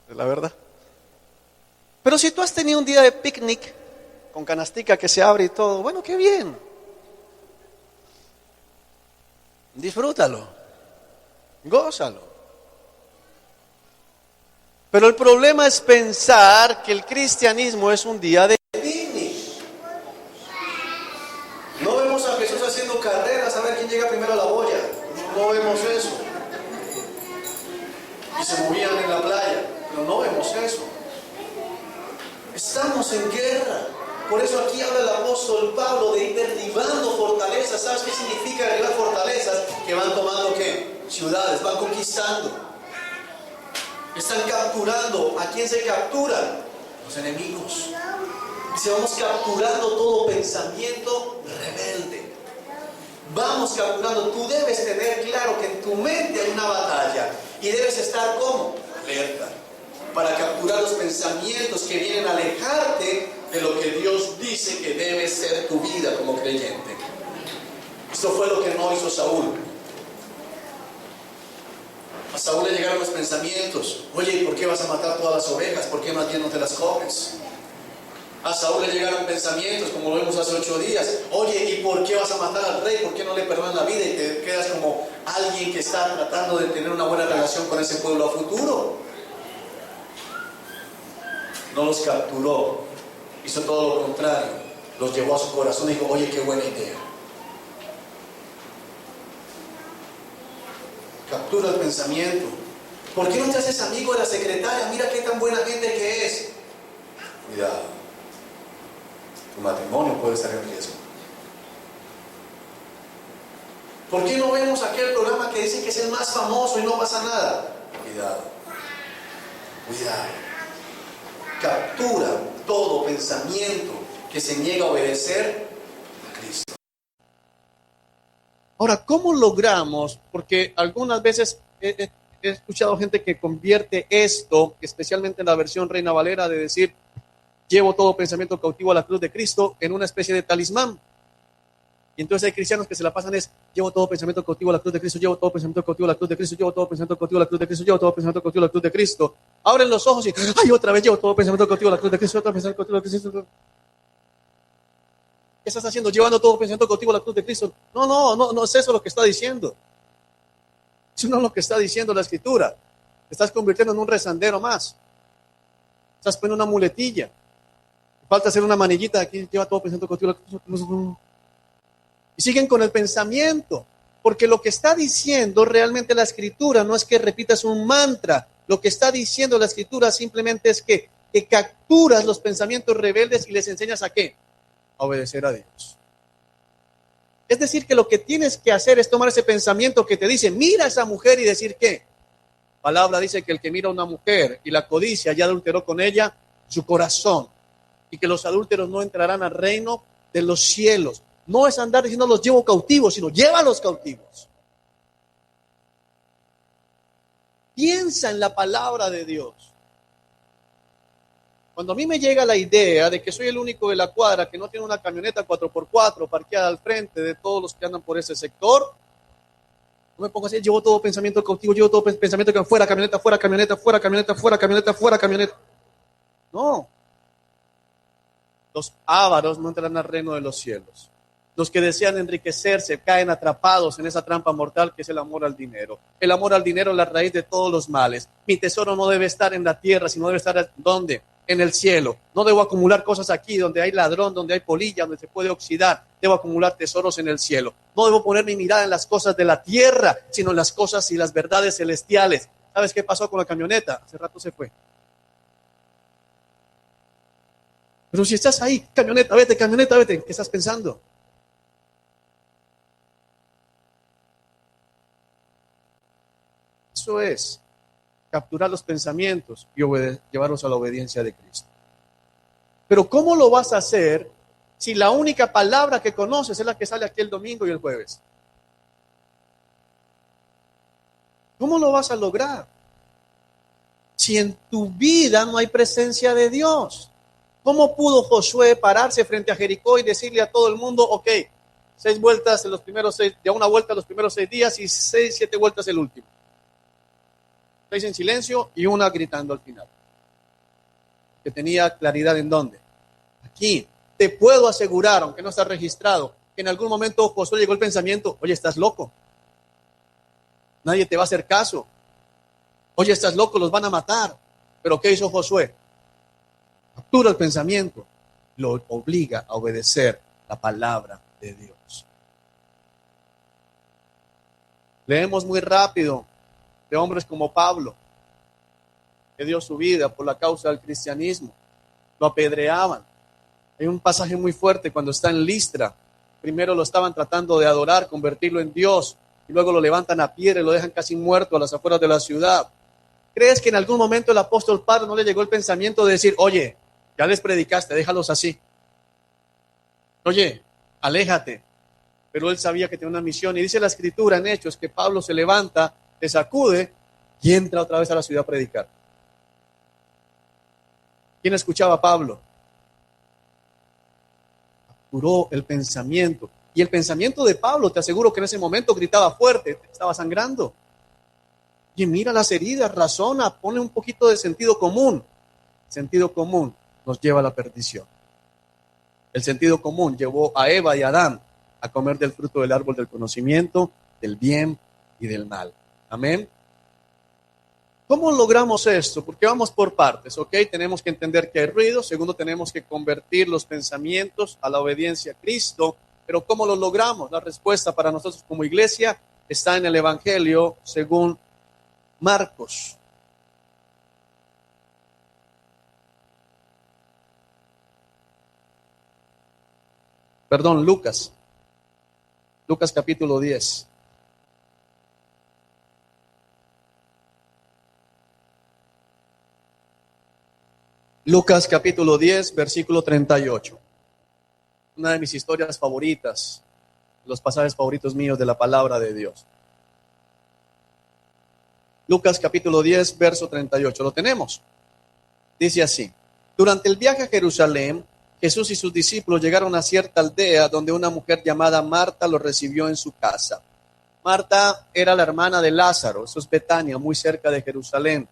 Es la verdad. Pero si tú has tenido un día de picnic con canastica que se abre y todo, bueno, qué bien. Disfrútalo. Gózalo. Pero el problema es pensar que el cristianismo es un día de picnic. No vemos a Jesús haciendo carreras a ver quién llega primero a la boya. No vemos eso. Y se movían en la playa, pero no vemos eso. Estamos en guerra. Por eso aquí habla el apóstol Pablo de ir derribando fortalezas. ¿Sabes qué significa derribar fortalezas? Que van tomando ¿qué? Ciudades, van conquistando. Están capturando. ¿A quién se capturan? Los enemigos. Dice, vamos capturando todo pensamiento rebelde. Vamos capturando. Tú debes tener claro que en tu mente hay una batalla. Y debes estar ¿cómo? Alerta. Para capturar los pensamientos que vienen a alejarte de lo que Dios dice que debe ser tu vida como creyente. Esto fue lo que no hizo Saúl. A Saúl le llegaron los pensamientos. Oye, ¿y por qué vas a matar todas las ovejas? ¿Por qué más bien no te las comes? A Saúl le llegaron pensamientos, como lo vimos hace 8 días. Oye, ¿y por qué vas a matar al rey? ¿Por qué no le perdonas la vida? Y te quedas como alguien que está tratando de tener una buena relación con ese pueblo a futuro. No los capturó, hizo todo lo contrario. Los llevó a su corazón y dijo, oye, qué buena idea. Captura el pensamiento. ¿Por qué no te haces amigo de la secretaria? Mira qué tan buena gente que es. Cuidado. Tu matrimonio puede estar en riesgo. ¿Por qué no vemos aquel programa que dicen que es el más famoso y no pasa nada? Cuidado. Cuidado. Captura todo pensamiento que se niega a obedecer a Cristo. Ahora, ¿cómo logramos? Porque algunas veces he escuchado gente que convierte esto, especialmente en la versión Reina Valera, de decir, llevo todo pensamiento cautivo a la cruz de Cristo, en una especie de talismán. Y entonces hay cristianos que se la pasan llevo todo pensamiento cautivo a la cruz de Cristo, llevo todo pensamiento cautivo a la cruz de Cristo, llevo todo pensamiento cautivo a la cruz de Cristo, llevo todo pensamiento cautivo a la cruz de Cristo. Abren los ojos y, ay, otra vez llevo todo pensamiento cautivo a la cruz de Cristo, otra pensamiento cautivo a la cruz de Cristo. ¿Qué estás haciendo? Llevando todo pensamiento cautivo a la cruz de Cristo. No es eso lo que está diciendo. Eso no es lo que está diciendo la Escritura. Te estás convirtiendo en un rezandero más. Estás poniendo una muletilla. Falta hacer una manillita aquí, lleva todo pensamiento cautivo a la cruz de Cristo. Y siguen con el pensamiento. Porque lo que está diciendo realmente la Escritura no es que repitas un mantra. Lo que está diciendo la Escritura simplemente es que capturas los pensamientos rebeldes y les enseñas ¿a qué? A obedecer a Dios. Es decir, que lo que tienes que hacer es tomar ese pensamiento que te dice, mira a esa mujer y decir ¿qué? La palabra dice que el que mira a una mujer y la codicia ya adulteró con ella su corazón. Y que los adúlteros no entrarán al reino de los cielos. No es andar diciendo los llevo cautivos, sino llévalos cautivos. Piensa en la palabra de Dios. Cuando a mí me llega la idea de que soy el único de la cuadra que no tiene una camioneta 4x4 parqueada al frente de todos los que andan por ese sector, no me pongo así, llevo todo pensamiento cautivo, llevo todo pensamiento que fuera camioneta, fuera camioneta, fuera camioneta, fuera camioneta, fuera camioneta. No. Los ávaros no entrarán al reino de los cielos. Los que desean enriquecerse caen atrapados en esa trampa mortal que es el amor al dinero. El amor al dinero es la raíz de todos los males. Mi tesoro no debe estar en la tierra, sino debe estar ¿dónde? En el cielo. No debo acumular cosas aquí donde hay ladrón, donde hay polilla, donde se puede oxidar. Debo acumular tesoros en el cielo. No debo poner mi mirada en las cosas de la tierra, sino en las cosas y las verdades celestiales. ¿Sabes qué pasó con la camioneta? Hace rato se fue. Pero si estás ahí, camioneta, vete, ¿qué estás pensando? Eso es capturar los pensamientos y llevarlos a la obediencia de Cristo. Pero ¿cómo lo vas a hacer si la única palabra que conoces es la que sale aquí el domingo y el jueves? ¿Cómo lo vas a lograr? Si en tu vida no hay presencia de Dios. ¿Cómo pudo Josué pararse frente a Jericó y decirle a todo el mundo, ok, 6 vueltas en los primeros 6, ya una vuelta los primeros 6 días y 6, 7 vueltas el último? 6 en silencio y una gritando al final. Que tenía claridad en dónde. Aquí. Te puedo asegurar, aunque no está registrado, que en algún momento Josué llegó el pensamiento, oye, estás loco. Nadie te va a hacer caso. Oye, estás loco, los van a matar. Pero ¿qué hizo Josué? Captura el pensamiento, lo obliga a obedecer la palabra de Dios. Leemos muy rápido de hombres como Pablo, que dio su vida por la causa del cristianismo. Lo apedreaban. Hay un pasaje muy fuerte cuando está en Listra. Primero lo estaban tratando de adorar, convertirlo en Dios, y luego lo levantan a piedra y lo dejan casi muerto a las afueras de la ciudad. ¿Crees que en algún momento el apóstol Pablo no le llegó el pensamiento de decir, oye, ya les predicaste, déjalos así? Oye, aléjate. Pero él sabía que tenía una misión. Y dice la Escritura en Hechos que Pablo se levanta, se sacude y entra otra vez a la ciudad a predicar. ¿Quién escuchaba a Pablo? Capturó el pensamiento. Y el pensamiento de Pablo, te aseguro que en ese momento gritaba fuerte, estaba sangrando. Y mira las heridas, razona, pone un poquito de sentido común. Sentido común nos lleva a la perdición. El sentido común llevó a Eva y a Adán a comer del fruto del árbol del conocimiento, del bien y del mal. Amén. ¿Cómo logramos esto? Porque vamos por partes, ¿ok? Tenemos que entender que hay ruido. Segundo, tenemos que convertir los pensamientos a la obediencia a Cristo. Pero ¿cómo lo logramos? La respuesta para nosotros como iglesia está en el Evangelio según Marcos. Lucas. Lucas capítulo 10. Lucas capítulo 10, versículo 38. Una de mis historias favoritas, los pasajes favoritos míos de la palabra de Dios. Lucas capítulo 10, verso 38. ¿Lo tenemos? Dice así. Durante el viaje a Jerusalén, Jesús y sus discípulos llegaron a cierta aldea donde una mujer llamada Marta los recibió en su casa. Marta era la hermana de Lázaro, eso es Betania, muy cerca de Jerusalén.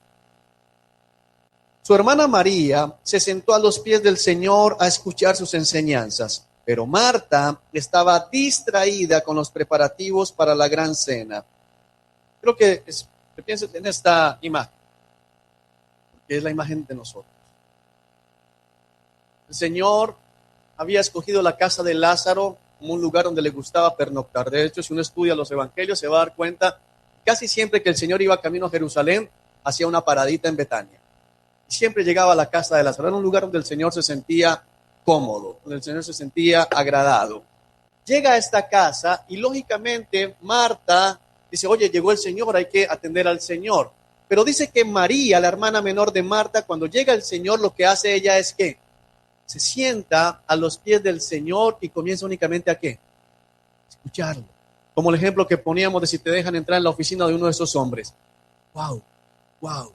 Su hermana María se sentó a los pies del Señor a escuchar sus enseñanzas, pero Marta estaba distraída con los preparativos para la gran cena. Creo que piensen en esta imagen, que es la imagen de nosotros. El Señor había escogido la casa de Lázaro, como un lugar donde le gustaba pernoctar. De hecho, si uno estudia los evangelios, se va a dar cuenta, casi siempre que el Señor iba camino a Jerusalén, hacía una paradita en Betania. Y siempre llegaba a la casa de Lázaro, era un lugar donde el Señor se sentía cómodo, donde el Señor se sentía agradado. Llega a esta casa y lógicamente Marta dice, oye, llegó el Señor, hay que atender al Señor. Pero dice que María, la hermana menor de Marta, cuando llega el Señor, lo que hace ella es que se sienta a los pies del Señor y comienza únicamente a ¿qué? Escucharlo. Como el ejemplo que poníamos de si te dejan entrar en la oficina de uno de esos hombres. Wow, wow,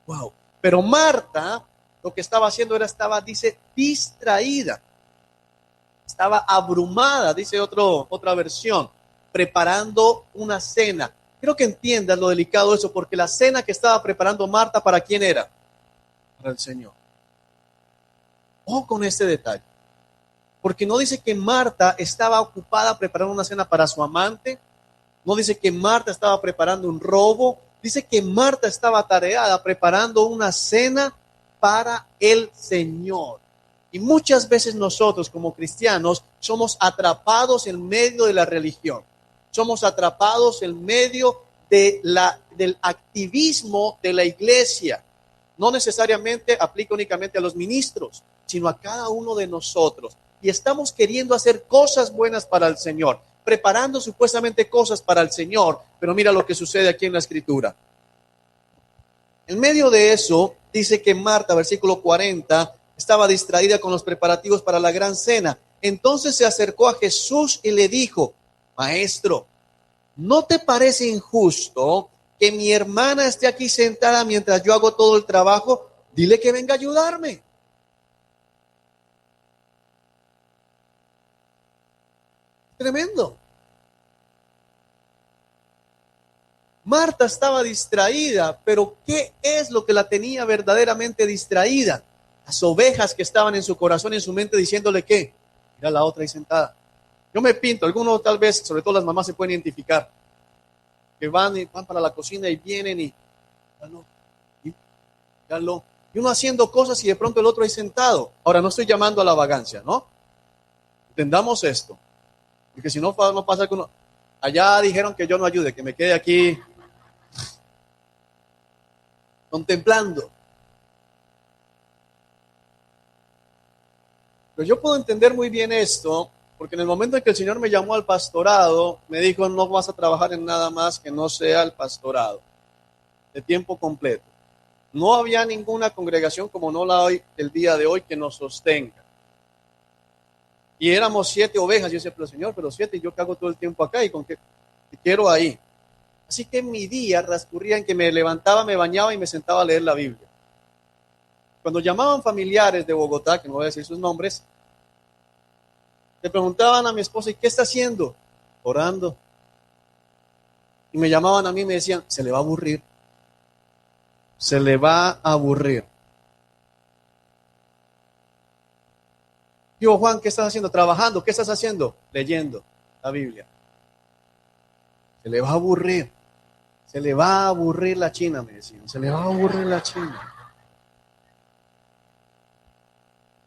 wow. Pero Marta, lo que estaba haciendo dice, distraída. Estaba abrumada, dice otra versión, preparando una cena. Quiero que entiendas lo delicado de eso, porque la cena que estaba preparando Marta, ¿para quién era? Para el Señor. Ojo con este detalle, porque no dice que Marta estaba ocupada preparando una cena para su amante, no dice que Marta estaba preparando un robo, dice que Marta estaba atareada preparando una cena para el Señor. Y muchas veces nosotros como cristianos somos atrapados en medio de la religión, somos atrapados en medio del activismo de la iglesia. No necesariamente aplica únicamente a los ministros, sino a cada uno de nosotros. Y estamos queriendo hacer cosas buenas para el Señor, preparando supuestamente cosas para el Señor, pero mira lo que sucede aquí en la Escritura. En medio de eso, dice que Marta, versículo 40, estaba distraída con los preparativos para la gran cena. Entonces se acercó a Jesús y le dijo, Maestro, ¿no te parece injusto que mi hermana esté aquí sentada mientras yo hago todo el trabajo? Dile que venga a ayudarme. Tremendo. Marta estaba distraída, pero ¿qué es lo que la tenía verdaderamente distraída? Las ovejas que estaban en su corazón y en su mente diciéndole ¿qué? Mira la otra ahí sentada. Yo me pinto, algunos tal vez, sobre todo las mamás se pueden identificar, que van para la cocina y vienen y y uno haciendo cosas y de pronto el otro ahí sentado. Ahora, no estoy llamando a la vagancia, ¿no? Entendamos esto, porque si no, no pasa que uno, allá dijeron que yo no ayude, que me quede aquí contemplando. Pero yo puedo entender muy bien esto, porque en el momento en que el Señor me llamó al pastorado, me dijo, no vas a trabajar en nada más que no sea el pastorado, de tiempo completo. No había ninguna congregación como no la hay el día de hoy que nos sostenga. Y éramos 7 ovejas. Yo decía, pero Señor, pero 7, ¿yo qué hago todo el tiempo acá? ¿Y con qué quiero ahí? Así que mi día transcurría en que me levantaba, me bañaba y me sentaba a leer la Biblia. Cuando llamaban familiares de Bogotá, que no voy a decir sus nombres, le preguntaban a mi esposa, ¿y qué está haciendo? Orando. Y me llamaban a mí y me decían, se le va a aburrir. Se le va a aburrir. Digo, Juan, ¿qué estás haciendo? Trabajando. ¿Qué estás haciendo? Leyendo la Biblia. Se le va a aburrir. Se le va a aburrir la China, me decían. Se le va a aburrir la China.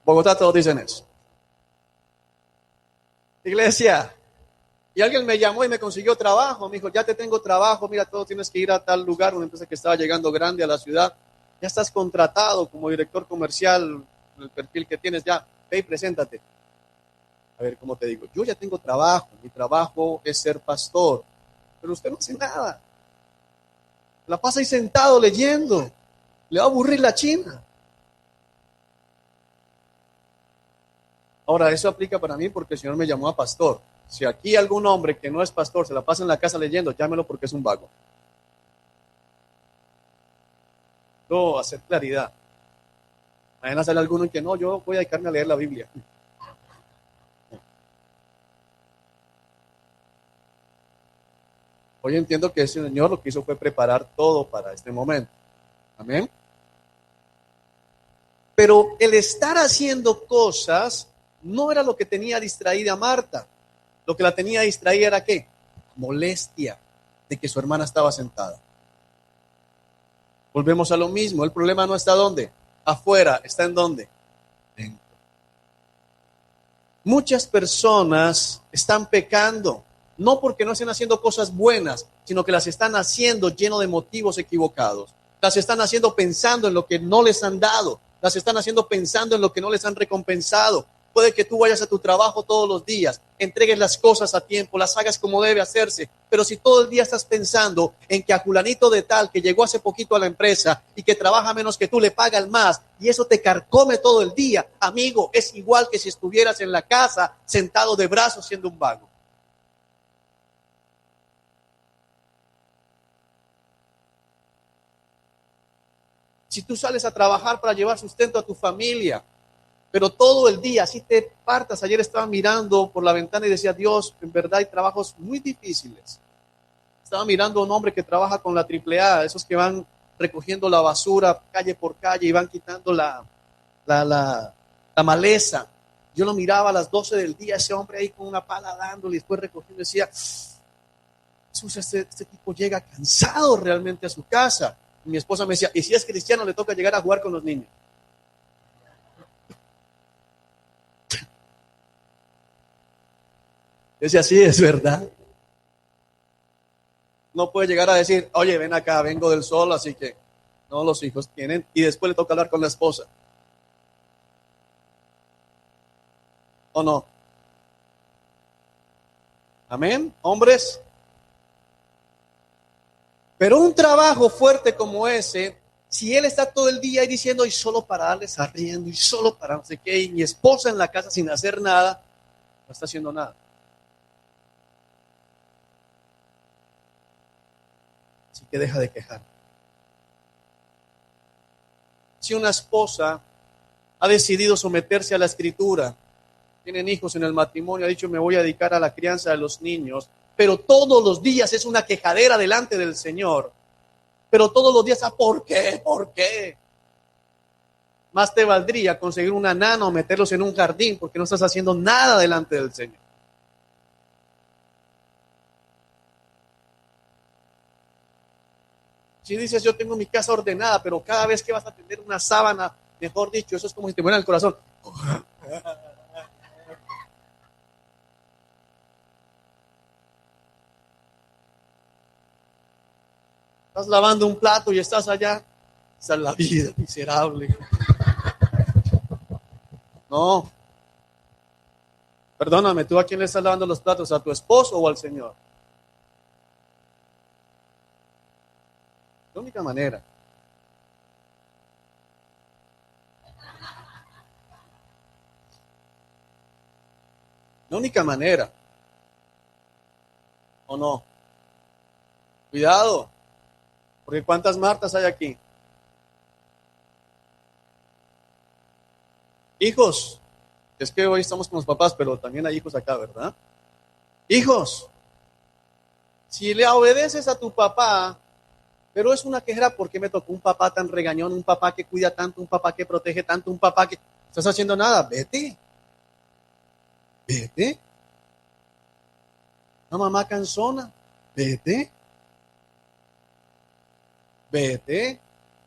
Bogotá todos dicen eso. Iglesia. Y alguien me llamó y me consiguió trabajo. Me dijo, ya te tengo trabajo. Mira, todo tienes que ir a tal lugar. Una empresa que estaba llegando grande a la ciudad. Ya estás contratado como director comercial. El perfil que tienes ya. Ve y preséntate. A ver, ¿cómo te digo? Yo ya tengo trabajo. Mi trabajo es ser pastor. Pero usted no hace nada. La pasa ahí sentado leyendo. Le va a aburrir la China. Ahora, eso aplica para mí porque el Señor me llamó a pastor. Si aquí algún hombre que no es pastor se la pasa en la casa leyendo, llámelo porque es un vago. No, hacer claridad. Mañana sale alguno y que no, yo voy a dedicarme a leer la Biblia. Hoy entiendo que el Señor lo que hizo fue preparar todo para este momento. Amén. Pero el estar haciendo cosas no era lo que tenía distraída a Marta. Lo que la tenía distraída era ¿qué? Molestia de que su hermana estaba sentada. Volvemos a lo mismo. El problema no está ¿dónde? Afuera. ¿Está en dónde? Dentro. Muchas personas están pecando, no porque no estén haciendo cosas buenas, sino que las están haciendo lleno de motivos equivocados. Las están haciendo pensando en lo que no les han dado. Las están haciendo pensando en lo que no les han recompensado. Puede que tú vayas a tu trabajo todos los días, entregues las cosas a tiempo, las hagas como debe hacerse, pero si todo el día estás pensando en que a fulanito de tal que llegó hace poquito a la empresa y que trabaja menos que tú le pagan más y eso te carcome todo el día, amigo, es igual que si estuvieras en la casa sentado de brazos siendo un vago. Si tú sales a trabajar para llevar sustento a tu familia, pero todo el día, así te partas. Ayer estaba mirando por la ventana y decía, Dios, en verdad hay trabajos muy difíciles. Estaba mirando a un hombre que trabaja con la AAA, esos que van recogiendo la basura calle por calle y van quitando la, la, la maleza. Yo lo miraba a las 12 del día, ese hombre ahí con una pala dándole y después recogiendo, decía, Jesús, este tipo llega cansado realmente a su casa. Y mi esposa me decía, y si es cristiano le toca llegar a jugar con los niños. Decía, sí, es verdad. No puede llegar a decir, oye, ven acá, vengo del sol, así que no, los hijos tienen, y después le toca hablar con la esposa. ¿O no? Amén, hombres. Pero un trabajo fuerte como ese, si él está todo el día ahí diciendo, y solo para darles arriendo, y solo para no sé qué, y mi esposa en la casa sin hacer nada, no está haciendo nada. Así que deja de quejar. Si una esposa ha decidido someterse a la escritura, tienen hijos en el matrimonio, ha dicho, me voy a dedicar a la crianza de los niños, pero todos los días es una quejadera delante del Señor. Pero todos los días, ¿por qué? ¿Por qué? Más te valdría conseguir una nana o meterlos en un jardín porque no estás haciendo nada delante del Señor. Si dices, yo tengo mi casa ordenada, pero cada vez que vas a tener una sábana, mejor dicho, eso es como si te muera el corazón. Estás lavando un plato y estás allá. Esa es la vida miserable. No. Perdóname, ¿tú a quién le estás lavando los platos? ¿A tu esposo o al Señor? La única manera. La única manera. ¿O no? Cuidado. Porque ¿cuántas Martas hay aquí? Hijos. Es que hoy estamos con los papás, pero también hay hijos acá, ¿verdad? Hijos. Si le obedeces a tu papá, pero es una quejera porque me tocó un papá tan regañón, un papá que cuida tanto, un papá que protege tanto, un papá que... ¿Estás haciendo nada? Vete. Vete. Una mamá cansona. Vete. Vete.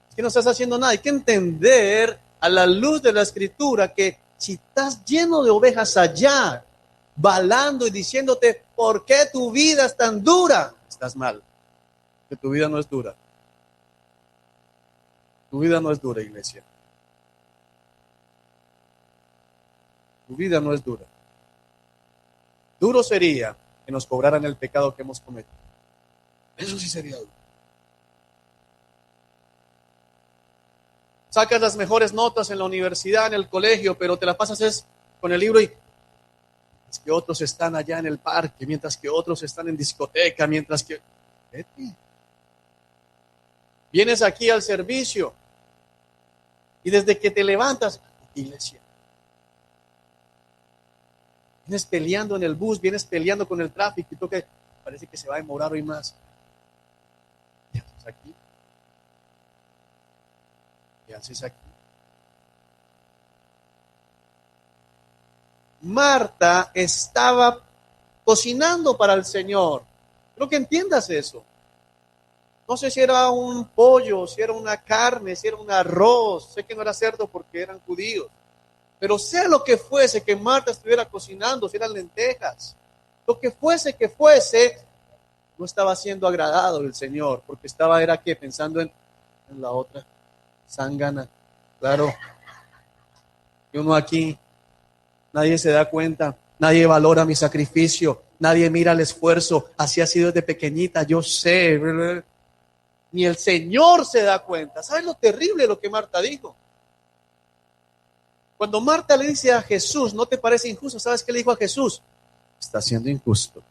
Es que no estás haciendo nada. Hay que entender a la luz de la escritura que si estás lleno de ovejas allá, balando y diciéndote, ¿por qué tu vida es tan dura? Estás mal. Que tu vida no es dura. Tu vida no es dura, iglesia. Tu vida no es dura. Duro sería que nos cobraran el pecado que hemos cometido. Eso sí sería duro. Sacas las mejores notas en la universidad, en el colegio, pero te la pasas con el libro y mientras que otros están allá en el parque, mientras que otros están en discoteca, mientras que... Vete. Vienes aquí al servicio y desde que te levantas, iglesia, vienes peleando en el bus, vienes peleando con el tráfico y toca, parece que se va a demorar hoy más. ¿Qué haces aquí? ¿Qué haces aquí? Marta estaba cocinando para el Señor. Creo que entiendas eso. No sé si era un pollo, si era una carne, si era un arroz. Sé que no era cerdo porque eran judíos. Pero sea lo que fuese que Marta estuviera cocinando, si eran lentejas, lo que fuese, no estaba siendo agradado del Señor, porque era que pensando en la otra zángana. Claro, y uno aquí, nadie se da cuenta, nadie valora mi sacrificio, nadie mira el esfuerzo, así ha sido desde pequeñita, yo sé, ni el Señor se da cuenta. ¿Sabes lo terrible de lo que Marta dijo? Cuando Marta le dice a Jesús, ¿no te parece injusto? ¿Sabes qué le dijo a Jesús? Está siendo injusto.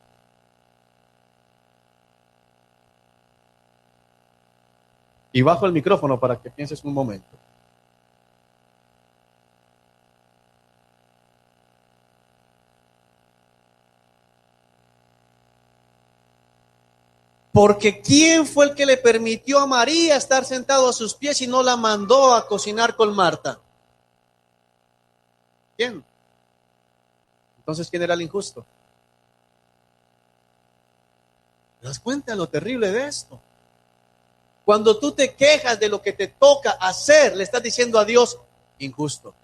Y bajo el micrófono para que pienses un momento. Porque ¿quién fue el que le permitió a María estar sentado a sus pies y no la mandó a cocinar con Marta? ¿Quién? Entonces, ¿quién era el injusto? ¿Te das cuenta de lo terrible de esto? Cuando tú te quejas de lo que te toca hacer, le estás diciendo a Dios, injusto.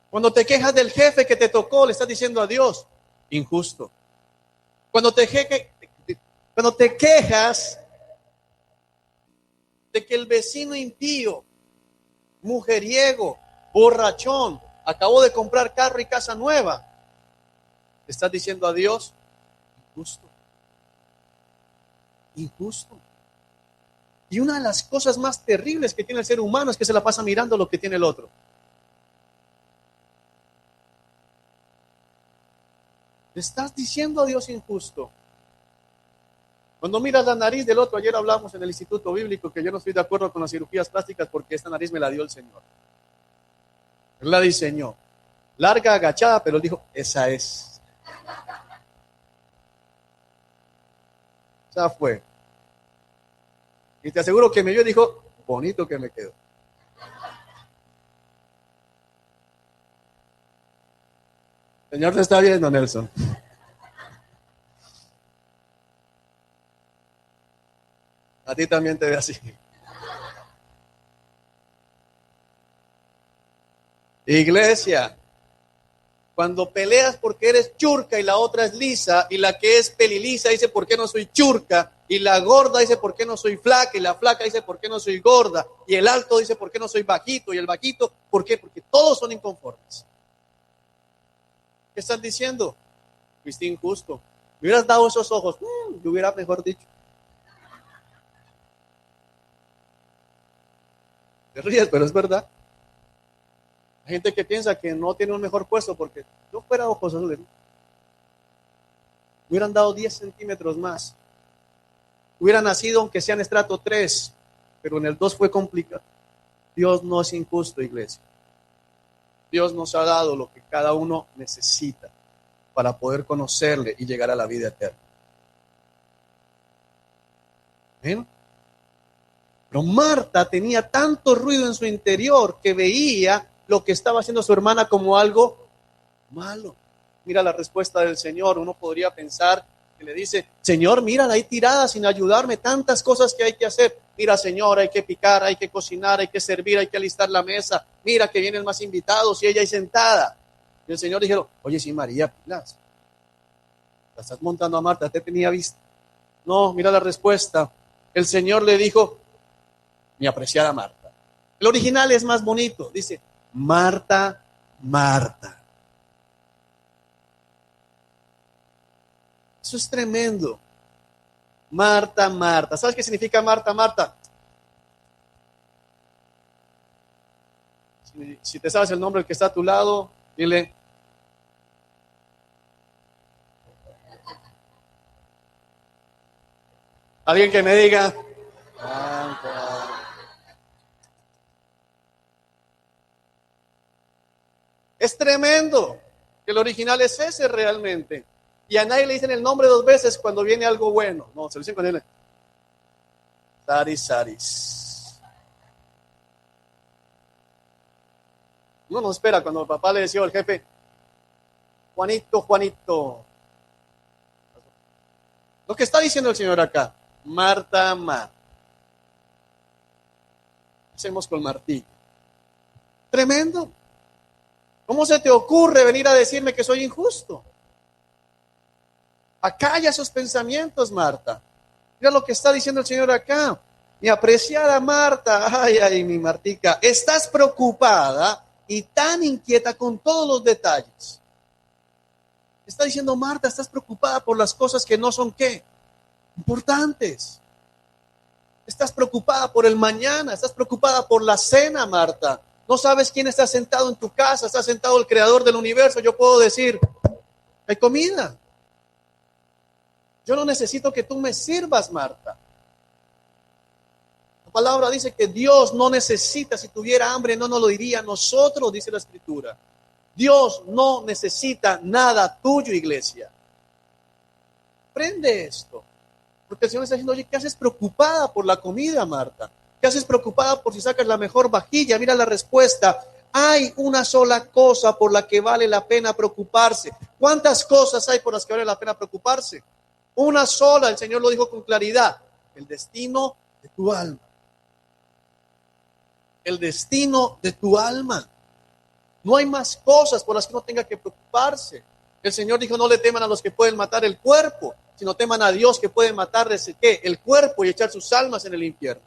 Cuando te quejas del jefe que te tocó, le estás diciendo a Dios, injusto. Cuando te quejas de que el vecino impío, mujeriego, borrachón, acabó de comprar carro y casa nueva, le estás diciendo a Dios, injusto. Injusto. Y una de las cosas más terribles que tiene el ser humano es que se la pasa mirando lo que tiene el otro. Le estás diciendo a Dios injusto. Cuando miras la nariz del otro, ayer hablamos en el Instituto Bíblico que yo no estoy de acuerdo con las cirugías plásticas porque esta nariz me la dio el Señor. Él la diseñó. Larga, agachada, pero él dijo, esa es. Esa fue. Y te aseguro que me vio y dijo, bonito que me quedó. Señor te está viendo, Nelson. A ti también te ve así. Iglesia, cuando peleas porque eres churca y la otra es lisa, y la que es pelilisa dice, ¿por qué no soy churca? Y la gorda dice, ¿por qué no soy flaca? Y la flaca dice, ¿por qué no soy gorda? Y el alto dice, ¿por qué no soy bajito? Y el bajito, ¿por qué? Porque todos son inconformes. ¿Qué están diciendo? Fuiste injusto. Me hubieras dado esos ojos, yo hubiera mejor dicho. Te ríes, pero es verdad. Hay gente que piensa que no tiene un mejor puesto porque no fuera ojos azules. Me hubieran dado 10 centímetros más. Hubiera nacido aunque sea en estrato 3, pero en el 2 fue complicado. Dios no es injusto, iglesia. Dios nos ha dado lo que cada uno necesita para poder conocerle y llegar a la vida eterna. ¿Ven? Pero Marta tenía tanto ruido en su interior que veía lo que estaba haciendo su hermana como algo malo. Mira la respuesta del Señor. Uno podría pensar que le dice, Señor, mírala ahí tirada sin ayudarme, tantas cosas que hay que hacer. Mira, Señor, hay que picar, hay que cocinar, hay que servir, hay que alistar la mesa. Mira que vienen más invitados y ella ahí sentada. Y el Señor dijeron, oye, sí, María, pilas. La estás montando a Marta, te tenía vista. No, mira la respuesta. El Señor le dijo, mi apreciada Marta. El original es más bonito. Dice, Marta, Marta. Eso es tremendo. Marta, Marta. ¿Sabes qué significa Marta, Marta? Si te sabes el nombre del que está a tu lado, dile. Alguien que me diga. Marta. Es tremendo. El original es ese realmente. Y a nadie le dicen el nombre 2 veces cuando viene algo bueno. No, se lo dicen con él. Saris, Saris. Uno no espera cuando el papá le decía al jefe, Juanito, Juanito. Lo que está diciendo el Señor acá, Marta, Marta. Hacemos con martillo. Tremendo. ¿Cómo se te ocurre venir a decirme que soy injusto? Acalla esos pensamientos, Marta. Mira lo que está diciendo el Señor acá. Mi apreciada Marta, ay, mi Martica, estás preocupada y tan inquieta con todos los detalles. Está diciendo Marta, estás preocupada por las cosas que no son ¿qué? Importantes. Estás preocupada por el mañana, estás preocupada por la cena, Marta. No sabes quién está sentado en tu casa, está sentado el creador del universo. Yo puedo decir, hay comida. Yo no necesito que tú me sirvas, Marta. La palabra dice que Dios no necesita, si tuviera hambre no nos lo diría a nosotros, dice la Escritura. Dios no necesita nada tuyo, iglesia. Aprende esto. Porque el Señor está diciendo, oye, ¿qué haces preocupada por la comida, Marta? ¿Qué haces preocupada por si sacas la mejor vajilla? Mira la respuesta. Hay una sola cosa por la que vale la pena preocuparse. ¿Cuántas cosas hay por las que vale la pena preocuparse? Una sola, el Señor lo dijo con claridad. El destino de tu alma. El destino de tu alma. No hay más cosas por las que no tenga que preocuparse. El Señor dijo, no le teman a los que pueden matar el cuerpo, sino teman a Dios que puede matar el cuerpo y echar sus almas en el infierno.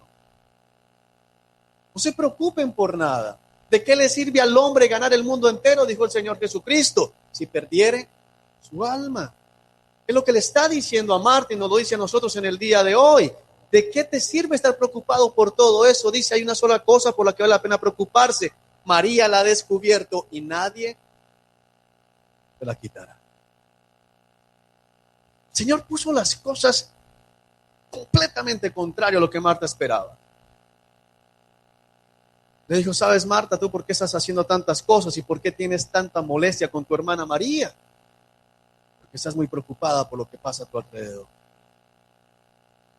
No se preocupen por nada. ¿De qué le sirve al hombre ganar el mundo entero? Dijo el Señor Jesucristo, si perdiere su alma. Es lo que le está diciendo a Marta y nos lo dice a nosotros en el día de hoy. ¿De qué te sirve estar preocupado por todo eso? Dice, hay una sola cosa por la que vale la pena preocuparse. María la ha descubierto y nadie se la quitará. El Señor puso las cosas completamente contrario a lo que Marta esperaba. Le dijo, ¿sabes, Marta, tú por qué estás haciendo tantas cosas y por qué tienes tanta molestia con tu hermana María? Porque estás muy preocupada por lo que pasa a tu alrededor.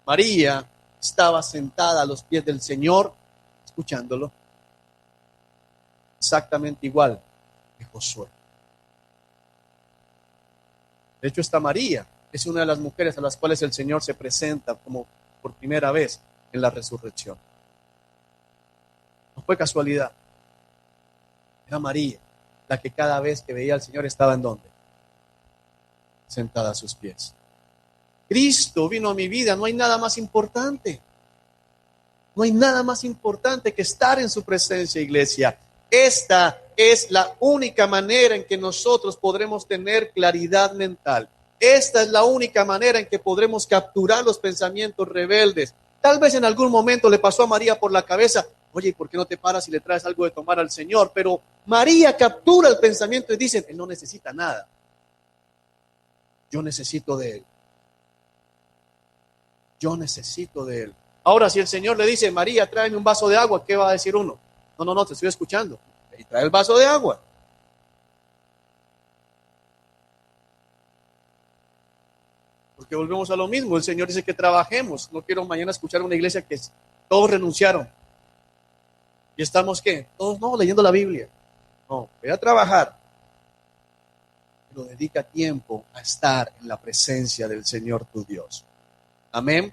María estaba sentada a los pies del Señor, escuchándolo, exactamente igual que Josué. De hecho, esta María es una de las mujeres a las cuales el Señor se presenta como por primera vez en la resurrección. No fue casualidad. Era María la que cada vez que veía al Señor estaba ¿en dónde? Sentada a sus pies. Cristo vino a mi vida, no hay nada más importante. No hay nada más importante que estar en su presencia, iglesia. Esta es la única manera en que nosotros podremos tener claridad mental. Esta es la única manera en que podremos capturar los pensamientos rebeldes. Tal vez en algún momento le pasó a María por la cabeza, oye, ¿por qué no te paras y le traes algo de tomar al Señor? Pero María captura el pensamiento y dice, Él no necesita nada. Yo necesito de Él. Yo necesito de Él. Ahora, si el Señor le dice, María, tráeme un vaso de agua, ¿qué va a decir uno? No, te estoy escuchando. Y trae el vaso de agua. Porque volvemos a lo mismo. El Señor dice que trabajemos. No quiero mañana escuchar una iglesia que todos renunciaron. ¿Y estamos qué? Todos no, leyendo la Biblia. No, voy a trabajar. Pero dedica tiempo a estar en la presencia del Señor tu Dios. Amén.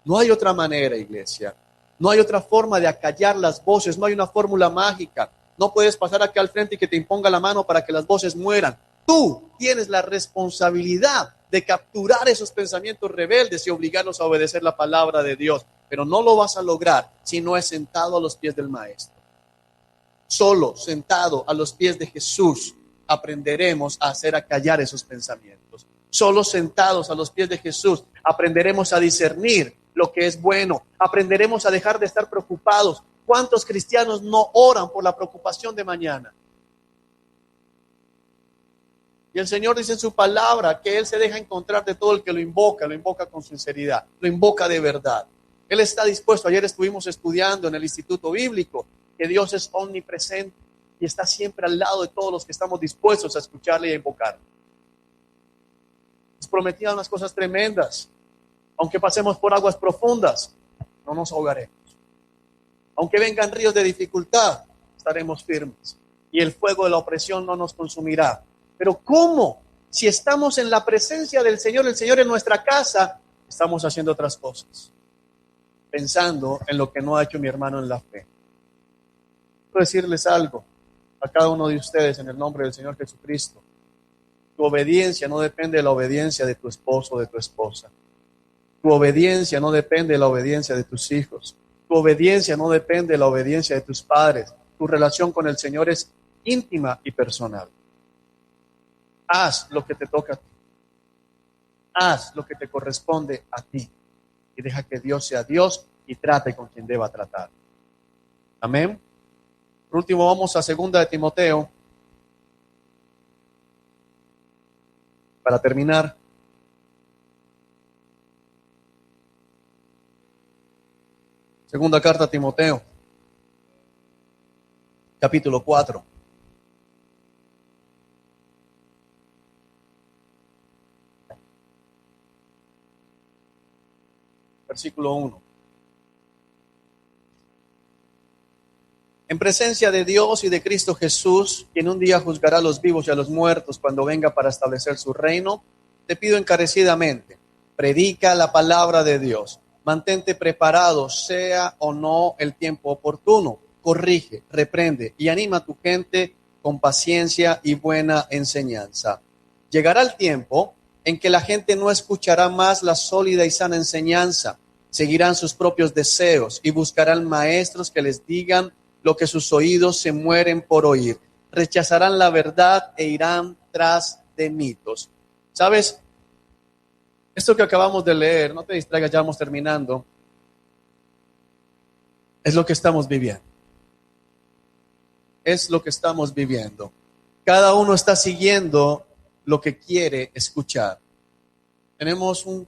No hay otra manera, iglesia. No hay otra forma de acallar las voces. No hay una fórmula mágica. No puedes pasar acá al frente y que te imponga la mano para que las voces mueran. Tú tienes la responsabilidad de capturar esos pensamientos rebeldes y obligarlos a obedecer la palabra de Dios. Pero no lo vas a lograr si no es sentado a los pies del Maestro. Solo sentado a los pies de Jesús aprenderemos a hacer acallar esos pensamientos. Solo sentados a los pies de Jesús aprenderemos a discernir lo que es bueno. Aprenderemos a dejar de estar preocupados. ¿Cuántos cristianos no oran por la preocupación de mañana? Y el Señor dice en su palabra que Él se deja encontrar de todo el que lo invoca con sinceridad, lo invoca de verdad. Él está dispuesto. Ayer estuvimos estudiando en el Instituto Bíblico que Dios es omnipresente y está siempre al lado de todos los que estamos dispuestos a escucharle y a invocarle. Nos prometía unas cosas tremendas. Aunque pasemos por aguas profundas, no nos ahogaremos. Aunque vengan ríos de dificultad, estaremos firmes. Y el fuego de la opresión no nos consumirá. Pero ¿cómo? Si estamos en la presencia del Señor, el Señor en nuestra casa, estamos haciendo otras cosas. Pensando en lo que no ha hecho mi hermano en la fe. quiero decirles algo a cada uno de ustedes en el nombre del Señor Jesucristo. Tu obediencia no depende de la obediencia de tu esposo o de tu esposa. Tu obediencia no depende de la obediencia de tus hijos. Tu obediencia no depende de la obediencia de tus padres. Tu relación con el Señor es íntima y personal. Haz lo que te toca a ti. Haz lo que te corresponde a ti. Y deja que Dios sea Dios y trate con quien deba tratar. Amén. Por último, vamos a 2 de Timoteo. Para terminar. Segunda carta a Timoteo. Capítulo 4. Versículo 1. En presencia de Dios y de Cristo Jesús, quien un día juzgará a los vivos y a los muertos cuando venga para establecer su reino, te pido encarecidamente, predica la palabra de Dios. Mantente preparado, sea o no el tiempo oportuno. Corrige, reprende y anima a tu gente con paciencia y buena enseñanza. Llegará el tiempo en que la gente no escuchará más la sólida y sana enseñanza. Seguirán sus propios deseos y buscarán maestros que les digan lo que sus oídos se mueren por oír. Rechazarán la verdad e irán tras de mitos. ¿Sabes? Esto que acabamos de leer, no te distraigas, ya vamos terminando, es lo que estamos viviendo. Es lo que estamos viviendo. Cada uno está siguiendo lo que quiere escuchar. Tenemos un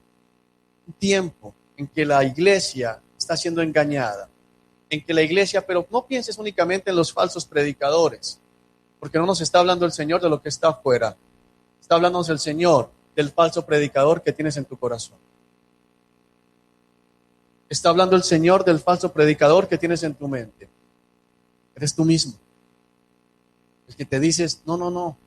tiempo en que la iglesia está siendo engañada, en que la iglesia, pero no pienses únicamente en los falsos predicadores, porque no nos está hablando el Señor de lo que está afuera, está hablándonos el Señor del falso predicador que tienes en tu corazón. Está hablando el Señor del falso predicador que tienes en tu mente. Eres tú mismo. El que te dices, no,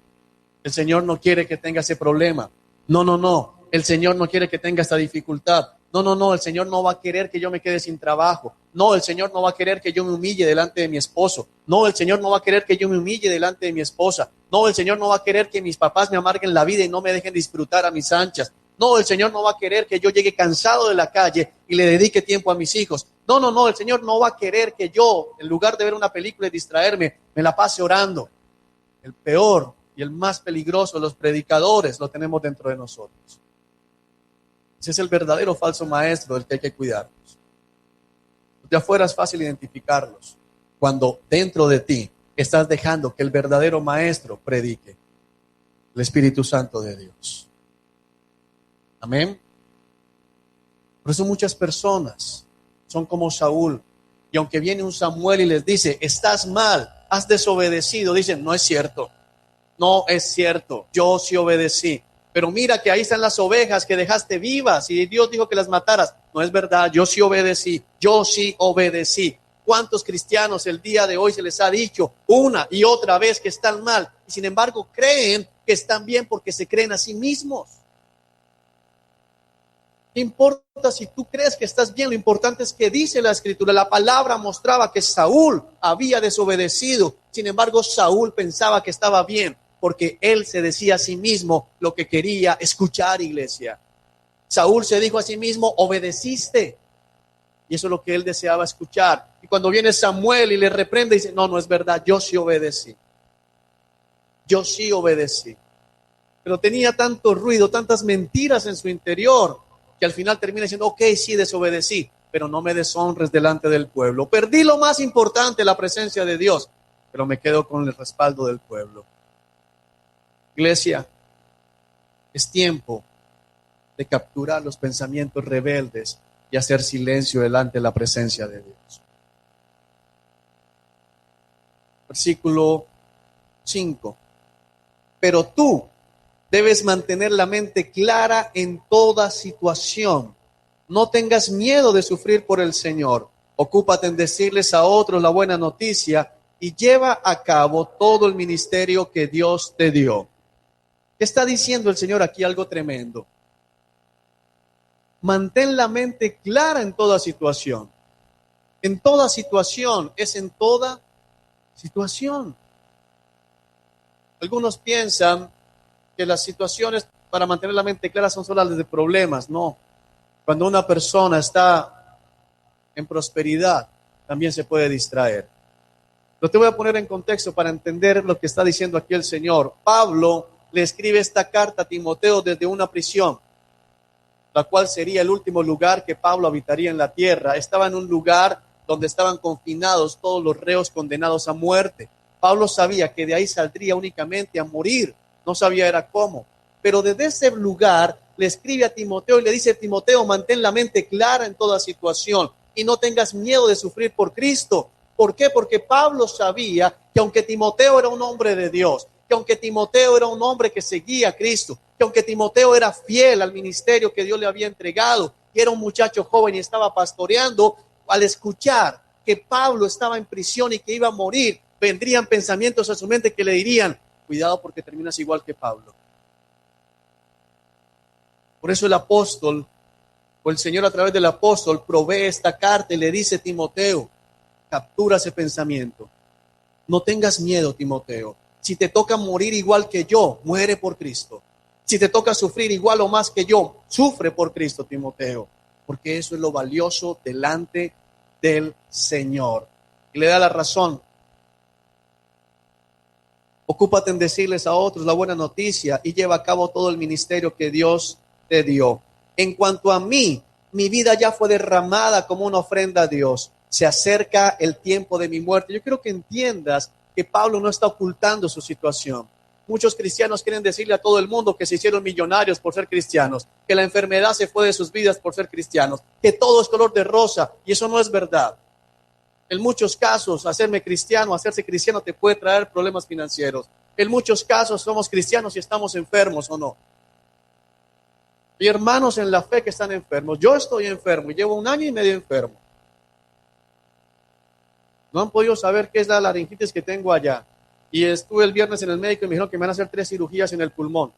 el Señor no quiere que tenga ese problema. No, el Señor no quiere que tenga esta dificultad. No, el Señor no va a querer que yo me quede sin trabajo. No, el Señor no va a querer que yo me humille delante de mi esposo. No, el Señor no va a querer que yo me humille delante de mi esposa. No, el Señor no va a querer que mis papás me amarguen la vida y no me dejen disfrutar a mis anchas. No, el Señor no va a querer que yo llegue cansado de la calle y le dedique tiempo a mis hijos. No, el Señor no va a querer que yo, en lugar de ver una película y distraerme, me la pase orando. El peor y el más peligroso de los predicadores lo tenemos dentro de nosotros. Ese es el verdadero falso maestro del que hay que cuidarnos. De afuera es fácil identificarlos. Cuando dentro de ti estás dejando que el verdadero maestro predique, el Espíritu Santo de Dios. Amén. Por eso muchas personas son como Saúl. Y aunque viene un Samuel y les dice, estás mal, has desobedecido, dicen, no es cierto. No es cierto, yo sí obedecí. Pero mira que ahí están las ovejas que dejaste vivas y Dios dijo que las mataras. No es verdad, yo sí obedecí, yo sí obedecí. ¿Cuántos cristianos el día de hoy se les ha dicho una y otra vez que están mal? Y sin embargo creen que están bien porque se creen a sí mismos. ¿Qué importa si tú crees que estás bien? Lo importante es que dice la Escritura, la palabra mostraba que Saúl había desobedecido. Sin embargo, Saúl pensaba que estaba bien, porque él se decía a sí mismo lo que quería escuchar, iglesia. Saúl se dijo a sí mismo, obedeciste. Y eso es lo que él deseaba escuchar. Y cuando viene Samuel y le reprende, dice, no es verdad, yo sí obedecí. Yo sí obedecí. Pero tenía tanto ruido, tantas mentiras en su interior, que al final termina diciendo, ok, sí, desobedecí, pero no me deshonres delante del pueblo. Perdí lo más importante, la presencia de Dios, pero me quedo con el respaldo del pueblo. Iglesia, es tiempo de capturar los pensamientos rebeldes y hacer silencio delante de la presencia de Dios. Versículo 5. Pero tú debes mantener la mente clara en toda situación. No tengas miedo de sufrir por el Señor. Ocúpate en decirles a otros la buena noticia y lleva a cabo todo el ministerio que Dios te dio. ¿Qué está diciendo el Señor aquí? Algo tremendo. Mantén la mente clara en toda situación. En toda situación es en toda situación. Algunos piensan que las situaciones para mantener la mente clara son solo las de problemas. No. Cuando una persona está en prosperidad, también se puede distraer. Lo te voy a poner en contexto para entender lo que está diciendo aquí el Señor. Pablo le escribe esta carta a Timoteo desde una prisión, la cual sería el último lugar que Pablo habitaría en la tierra. Estaba en un lugar donde estaban confinados todos los reos condenados a muerte. Pablo sabía que de ahí saldría únicamente a morir. No sabía era cómo. Pero desde ese lugar le escribe a Timoteo y le dice: Timoteo, mantén la mente clara en toda situación y no tengas miedo de sufrir por Cristo. ¿Por qué? Porque Pablo sabía que aunque Timoteo era un hombre de Dios, que aunque Timoteo era un hombre que seguía a Cristo, que aunque Timoteo era fiel al ministerio que Dios le había entregado y era un muchacho joven y estaba pastoreando, al escuchar que Pablo estaba en prisión y que iba a morir, vendrían pensamientos a su mente que le dirían: cuidado porque terminas igual que Pablo. Por eso el apóstol, o el Señor a través del apóstol, provee esta carta y le dice: Timoteo, captura ese pensamiento. No tengas miedo, Timoteo. Si te toca morir igual que yo, muere por Cristo. Si te toca sufrir igual o más que yo, sufre por Cristo, Timoteo. Porque eso es lo valioso delante del Señor. Y le da la razón. Ocúpate en decirles a otros la buena noticia y lleva a cabo todo el ministerio que Dios te dio. En cuanto a mí, mi vida ya fue derramada como una ofrenda a Dios. Se acerca el tiempo de mi muerte. Yo quiero que entiendas que Pablo no está ocultando su situación. Muchos cristianos quieren decirle a todo el mundo que se hicieron millonarios por ser cristianos, que la enfermedad se fue de sus vidas por ser cristianos, que todo es color de rosa, y eso no es verdad. En muchos casos, hacerse cristiano te puede traer problemas financieros. En muchos casos somos cristianos y estamos enfermos o no. Hay hermanos en la fe que están enfermos. Yo estoy enfermo y llevo 1 año y medio enfermo. No han podido saber qué es la laringitis que tengo allá. Y estuve el viernes en el médico y me dijeron que me van a hacer 3 cirugías en el pulmón.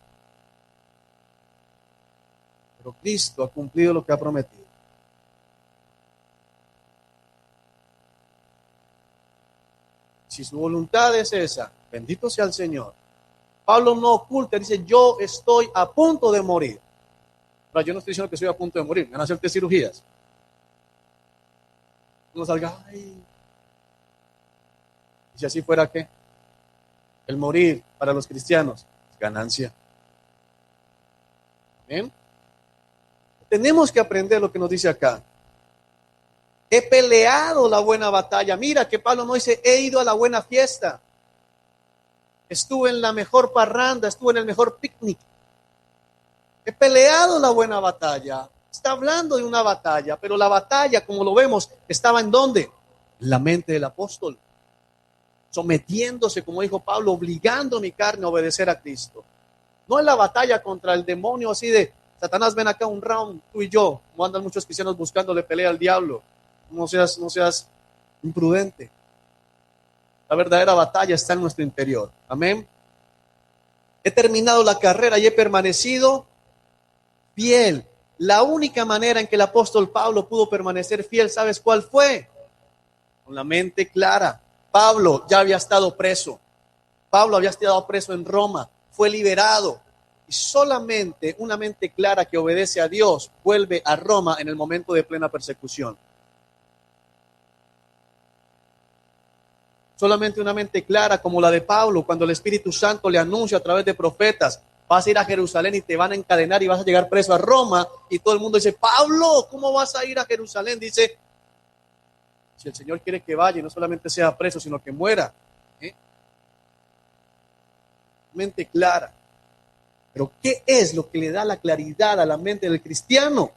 Pero Cristo ha cumplido lo que ha prometido. Si su voluntad es esa, bendito sea el Señor. Pablo no oculta, dice: yo estoy a punto de morir. Pero yo no estoy diciendo que estoy a punto de morir, me van a hacer 3 cirugías. No salga, ay. Y si así fuera, ¿qué? El morir para los cristianos es ganancia. ¿Bien? Tenemos que aprender lo que nos dice acá. He peleado la buena batalla. Mira que Pablo no dice: he ido a la buena fiesta. Estuve en la mejor parranda, estuve en el mejor picnic. He peleado la buena batalla. Está hablando de una batalla, pero la batalla, como lo vemos, estaba ¿en dónde? En la mente del apóstol. Sometiéndose, como dijo Pablo, obligando mi carne a obedecer a Cristo. No es la batalla contra el demonio así de: Satanás, ven acá un round, tú y yo. Como andan muchos cristianos buscándole pelea al diablo. No seas imprudente. La verdadera batalla está en nuestro interior. Amén. He terminado la carrera y he permanecido fiel. La única manera en que el apóstol Pablo pudo permanecer fiel, ¿sabes cuál fue? Con la mente clara. Pablo ya había estado preso. Pablo había estado preso en Roma. Fue liberado. Y solamente una mente clara que obedece a Dios vuelve a Roma en el momento de plena persecución. Solamente una mente clara como la de Pablo, cuando el Espíritu Santo le anuncia a través de profetas: vas a ir a Jerusalén y te van a encadenar y vas a llegar preso a Roma. Y todo el mundo dice: Pablo, ¿cómo vas a ir a Jerusalén? Dice: si el Señor quiere que vaya y no solamente sea preso, sino que muera. Mente clara. Pero ¿qué es lo que le da la claridad a la mente del cristiano?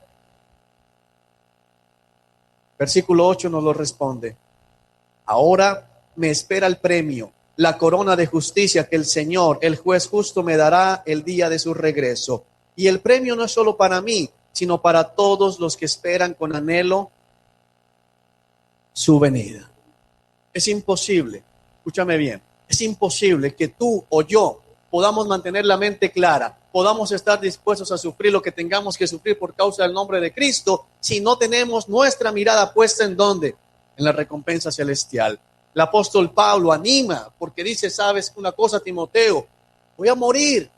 Versículo 8 nos lo responde: ahora me espera el premio, la corona de justicia que el Señor, el juez justo, me dará el día de su regreso. Y el premio no es solo para mí, sino para todos los que esperan con anhelo su venida. Es imposible, escúchame bien, es imposible que tú o yo podamos mantener la mente clara, podamos estar dispuestos a sufrir lo que tengamos que sufrir por causa del nombre de Cristo, si no tenemos nuestra mirada puesta ¿en dónde? En la recompensa celestial. El apóstol Pablo anima porque dice, sabes una cosa, Timoteo, voy a morir,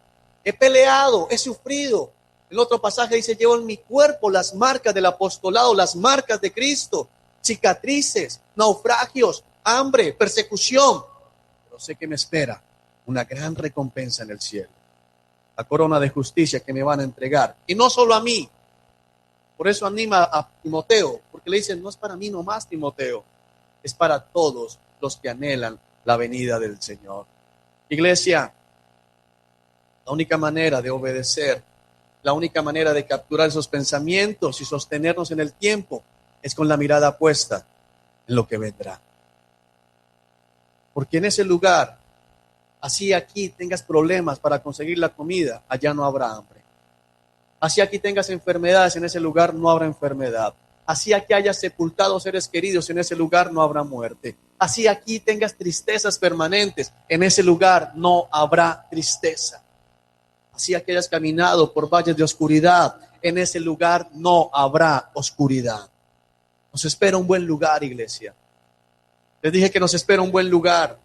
he peleado, he sufrido. El otro pasaje dice, llevo en mi cuerpo las marcas del apostolado, las marcas de Cristo, cicatrices, naufragios, hambre, persecución. Pero sé que me espera una gran recompensa en el cielo. La corona de justicia que me van a entregar. Y no solo a mí. Por eso anima a Timoteo, porque le dicen, no es para mí nomás, Timoteo, es para todos los que anhelan la venida del Señor. Iglesia, la única manera de obedecer, la única manera de capturar esos pensamientos y sostenernos en el tiempo es con la mirada puesta en lo que vendrá. Porque en ese lugar, así aquí tengas problemas para conseguir la comida, allá no habrá hambre. Así aquí tengas enfermedades, en ese lugar no habrá enfermedad. Así aquí hayas sepultado seres queridos, en ese lugar no habrá muerte. Así aquí tengas tristezas permanentes, en ese lugar no habrá tristeza. Así aquí hayas caminado por valles de oscuridad, en ese lugar no habrá oscuridad. Nos espera un buen lugar, iglesia. Les dije que nos espera un buen lugar.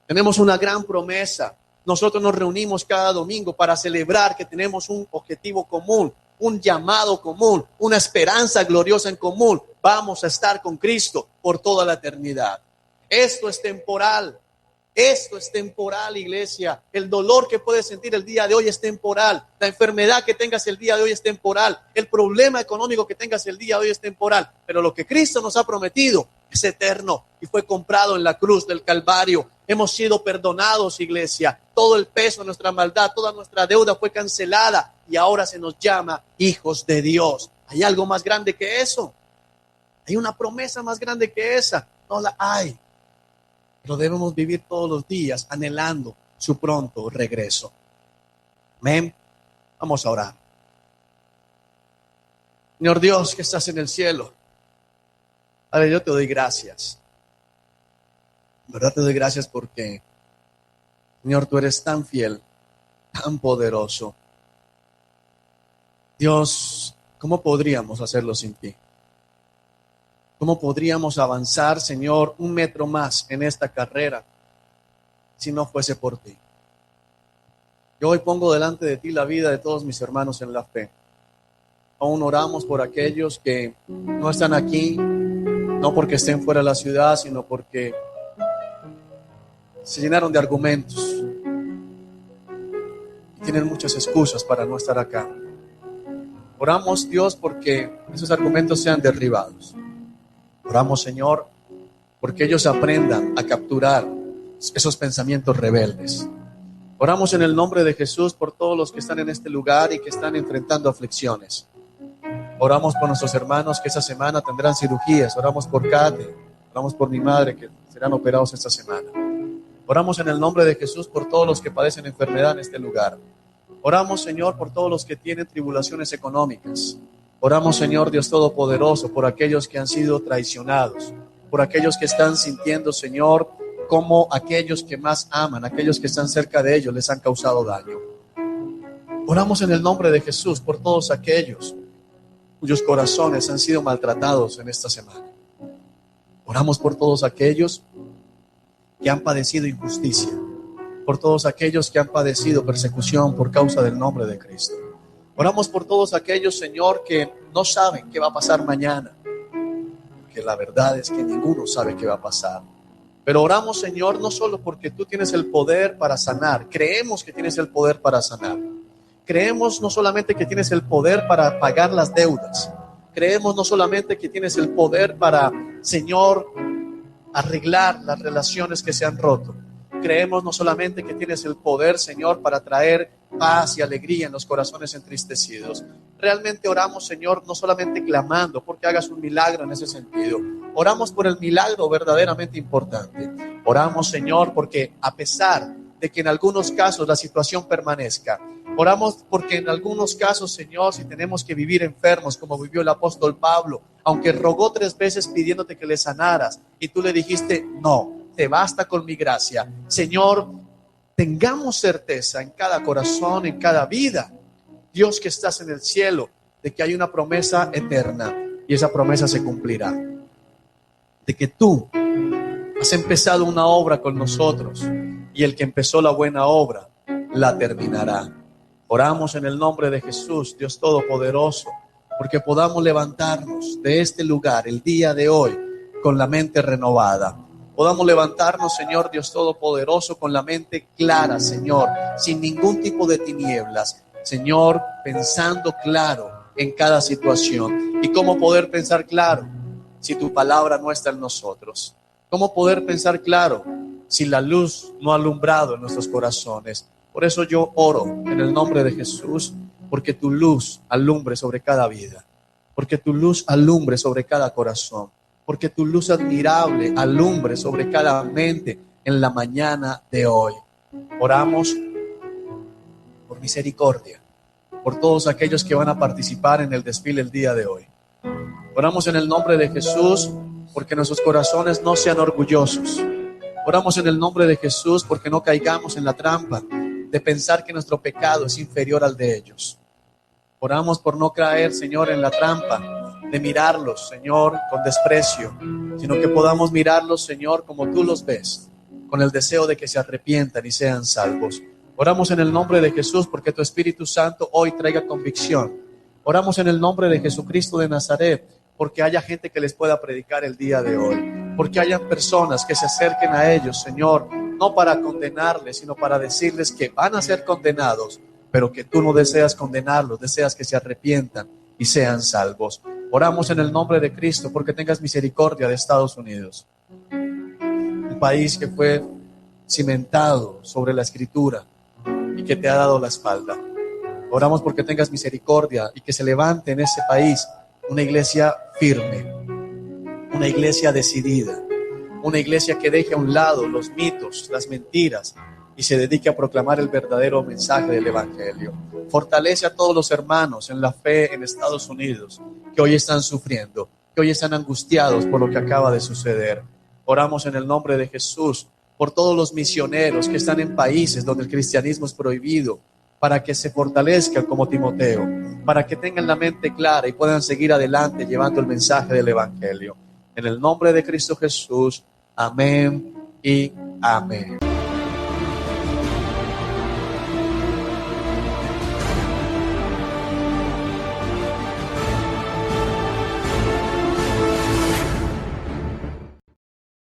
Tenemos una gran promesa. Nosotros nos reunimos cada domingo para celebrar que tenemos un objetivo común, un llamado común, una esperanza gloriosa en común. Vamos a estar con Cristo por toda la eternidad. Esto es temporal. Esto es temporal, iglesia. El dolor que puedes sentir el día de hoy es temporal. La enfermedad que tengas el día de hoy es temporal. El problema económico que tengas el día de hoy es temporal. Pero lo que Cristo nos ha prometido es eterno y fue comprado en la cruz del Calvario. Hemos sido perdonados, iglesia. Todo el peso de nuestra maldad, toda nuestra deuda fue cancelada y ahora se nos llama hijos de Dios. ¿Hay algo más grande que eso? ¿Hay una promesa más grande que esa? No la hay. Pero debemos vivir todos los días anhelando su pronto regreso. Amén. Vamos a orar. Señor Dios que estás en el cielo, Padre, yo te doy gracias. En verdad te doy gracias porque, Señor, tú eres tan fiel, tan poderoso. Dios, ¿cómo podríamos hacerlo sin ti? ¿Cómo podríamos avanzar, Señor, 1 metro más en esta carrera si no fuese por ti? Yo hoy pongo delante de ti la vida de todos mis hermanos en la fe. Aún oramos por aquellos que no están aquí, no porque estén fuera de la ciudad, sino porque se llenaron de argumentos y tienen muchas excusas para no estar acá. Oramos, Dios, porque esos argumentos sean derribados. Oramos, Señor, porque ellos aprendan a capturar esos pensamientos rebeldes. Oramos en el nombre de Jesús por todos los que están en este lugar y que están enfrentando aflicciones. Oramos por nuestros hermanos que esta semana tendrán cirugías. Oramos por Kate, oramos por mi madre que serán operados esta semana. Oramos en el nombre de Jesús por todos los que padecen enfermedad en este lugar. Oramos, Señor, por todos los que tienen tribulaciones económicas. Oramos, Señor Dios Todopoderoso, por aquellos que han sido traicionados, por aquellos que están sintiendo, Señor, como aquellos que más aman, aquellos que están cerca de ellos, les han causado daño. Oramos en el nombre de Jesús por todos aquellos cuyos corazones han sido maltratados en esta semana. Oramos por todos aquellos que han padecido injusticia, por todos aquellos que han padecido persecución por causa del nombre de Cristo. Oramos por todos aquellos, Señor, que no saben qué va a pasar mañana, porque la verdad es que ninguno sabe qué va a pasar. Pero oramos, Señor, no solo porque tú tienes el poder para sanar, creemos que tienes el poder para sanar. Creemos no solamente que tienes el poder para pagar las deudas, creemos no solamente que tienes el poder para, Señor, arreglar las relaciones que se han roto. Creemos no solamente que tienes el poder, Señor, para traer paz y alegría en los corazones entristecidos. Realmente oramos, Señor, no solamente clamando porque hagas un milagro en ese sentido. Oramos por el milagro verdaderamente importante. Oramos, Señor, porque a pesar de que en algunos casos la situación permanezca, oramos porque en algunos casos, Señor, si tenemos que vivir enfermos como vivió el apóstol Pablo, aunque rogó 3 veces pidiéndote que le sanaras y tú le dijiste, no, te basta con mi gracia. Señor, tengamos certeza en cada corazón, en cada vida, Dios que estás en el cielo, de que hay una promesa eterna y esa promesa se cumplirá. De que tú Has empezado una obra con nosotros y el que empezó la buena obra la terminará. Oramos en el nombre de Jesús, Dios Todopoderoso, porque podamos levantarnos de este lugar el día de hoy con la mente renovada. Podamos levantarnos, Señor Dios Todopoderoso, con la mente clara, Señor, sin ningún tipo de tinieblas. Señor, pensando claro en cada situación. ¿Y cómo poder pensar claro si tu palabra no está en nosotros? ¿Cómo poder pensar claro si la luz no ha alumbrado en nuestros corazones? Por eso yo oro en el nombre de Jesús, porque tu luz alumbre sobre cada vida, porque tu luz alumbre sobre cada corazón, porque tu luz admirable alumbre sobre cada mente en la mañana de hoy. Oramos por misericordia, por todos aquellos que van a participar en el desfile el día de hoy. Oramos en el nombre de Jesús, porque nuestros corazones no sean orgullosos. Oramos en el nombre de Jesús porque no caigamos en la trampa de pensar que nuestro pecado es inferior al de ellos. Oramos por no caer, Señor, en la trampa de mirarlos, Señor, con desprecio, sino que podamos mirarlos, Señor, como tú los ves, con el deseo de que se arrepientan y sean salvos. Oramos en el nombre de Jesús porque tu Espíritu Santo hoy traiga convicción. Oramos en el nombre de Jesucristo de Nazaret porque haya gente que les pueda predicar el día de hoy, porque hayan personas que se acerquen a ellos, Señor, no para condenarles, sino para decirles que van a ser condenados, pero que tú no deseas condenarlos, deseas que se arrepientan y sean salvos. Oramos en el nombre de Cristo porque tengas misericordia de Estados Unidos, un país que fue cimentado sobre la Escritura y que te ha dado la espalda. Oramos porque tengas misericordia y que se levante en ese país una iglesia firme, una iglesia decidida, una iglesia que deje a un lado los mitos, las mentiras y se dedique a proclamar el verdadero mensaje del Evangelio. Fortalece a todos los hermanos en la fe en Estados Unidos que hoy están sufriendo, que hoy están angustiados por lo que acaba de suceder. Oramos en el nombre de Jesús por todos los misioneros que están en países donde el cristianismo es prohibido, para que se fortalezcan como Timoteo, para que tengan la mente clara y puedan seguir adelante llevando el mensaje del Evangelio. En el nombre de Cristo Jesús, amén y amén.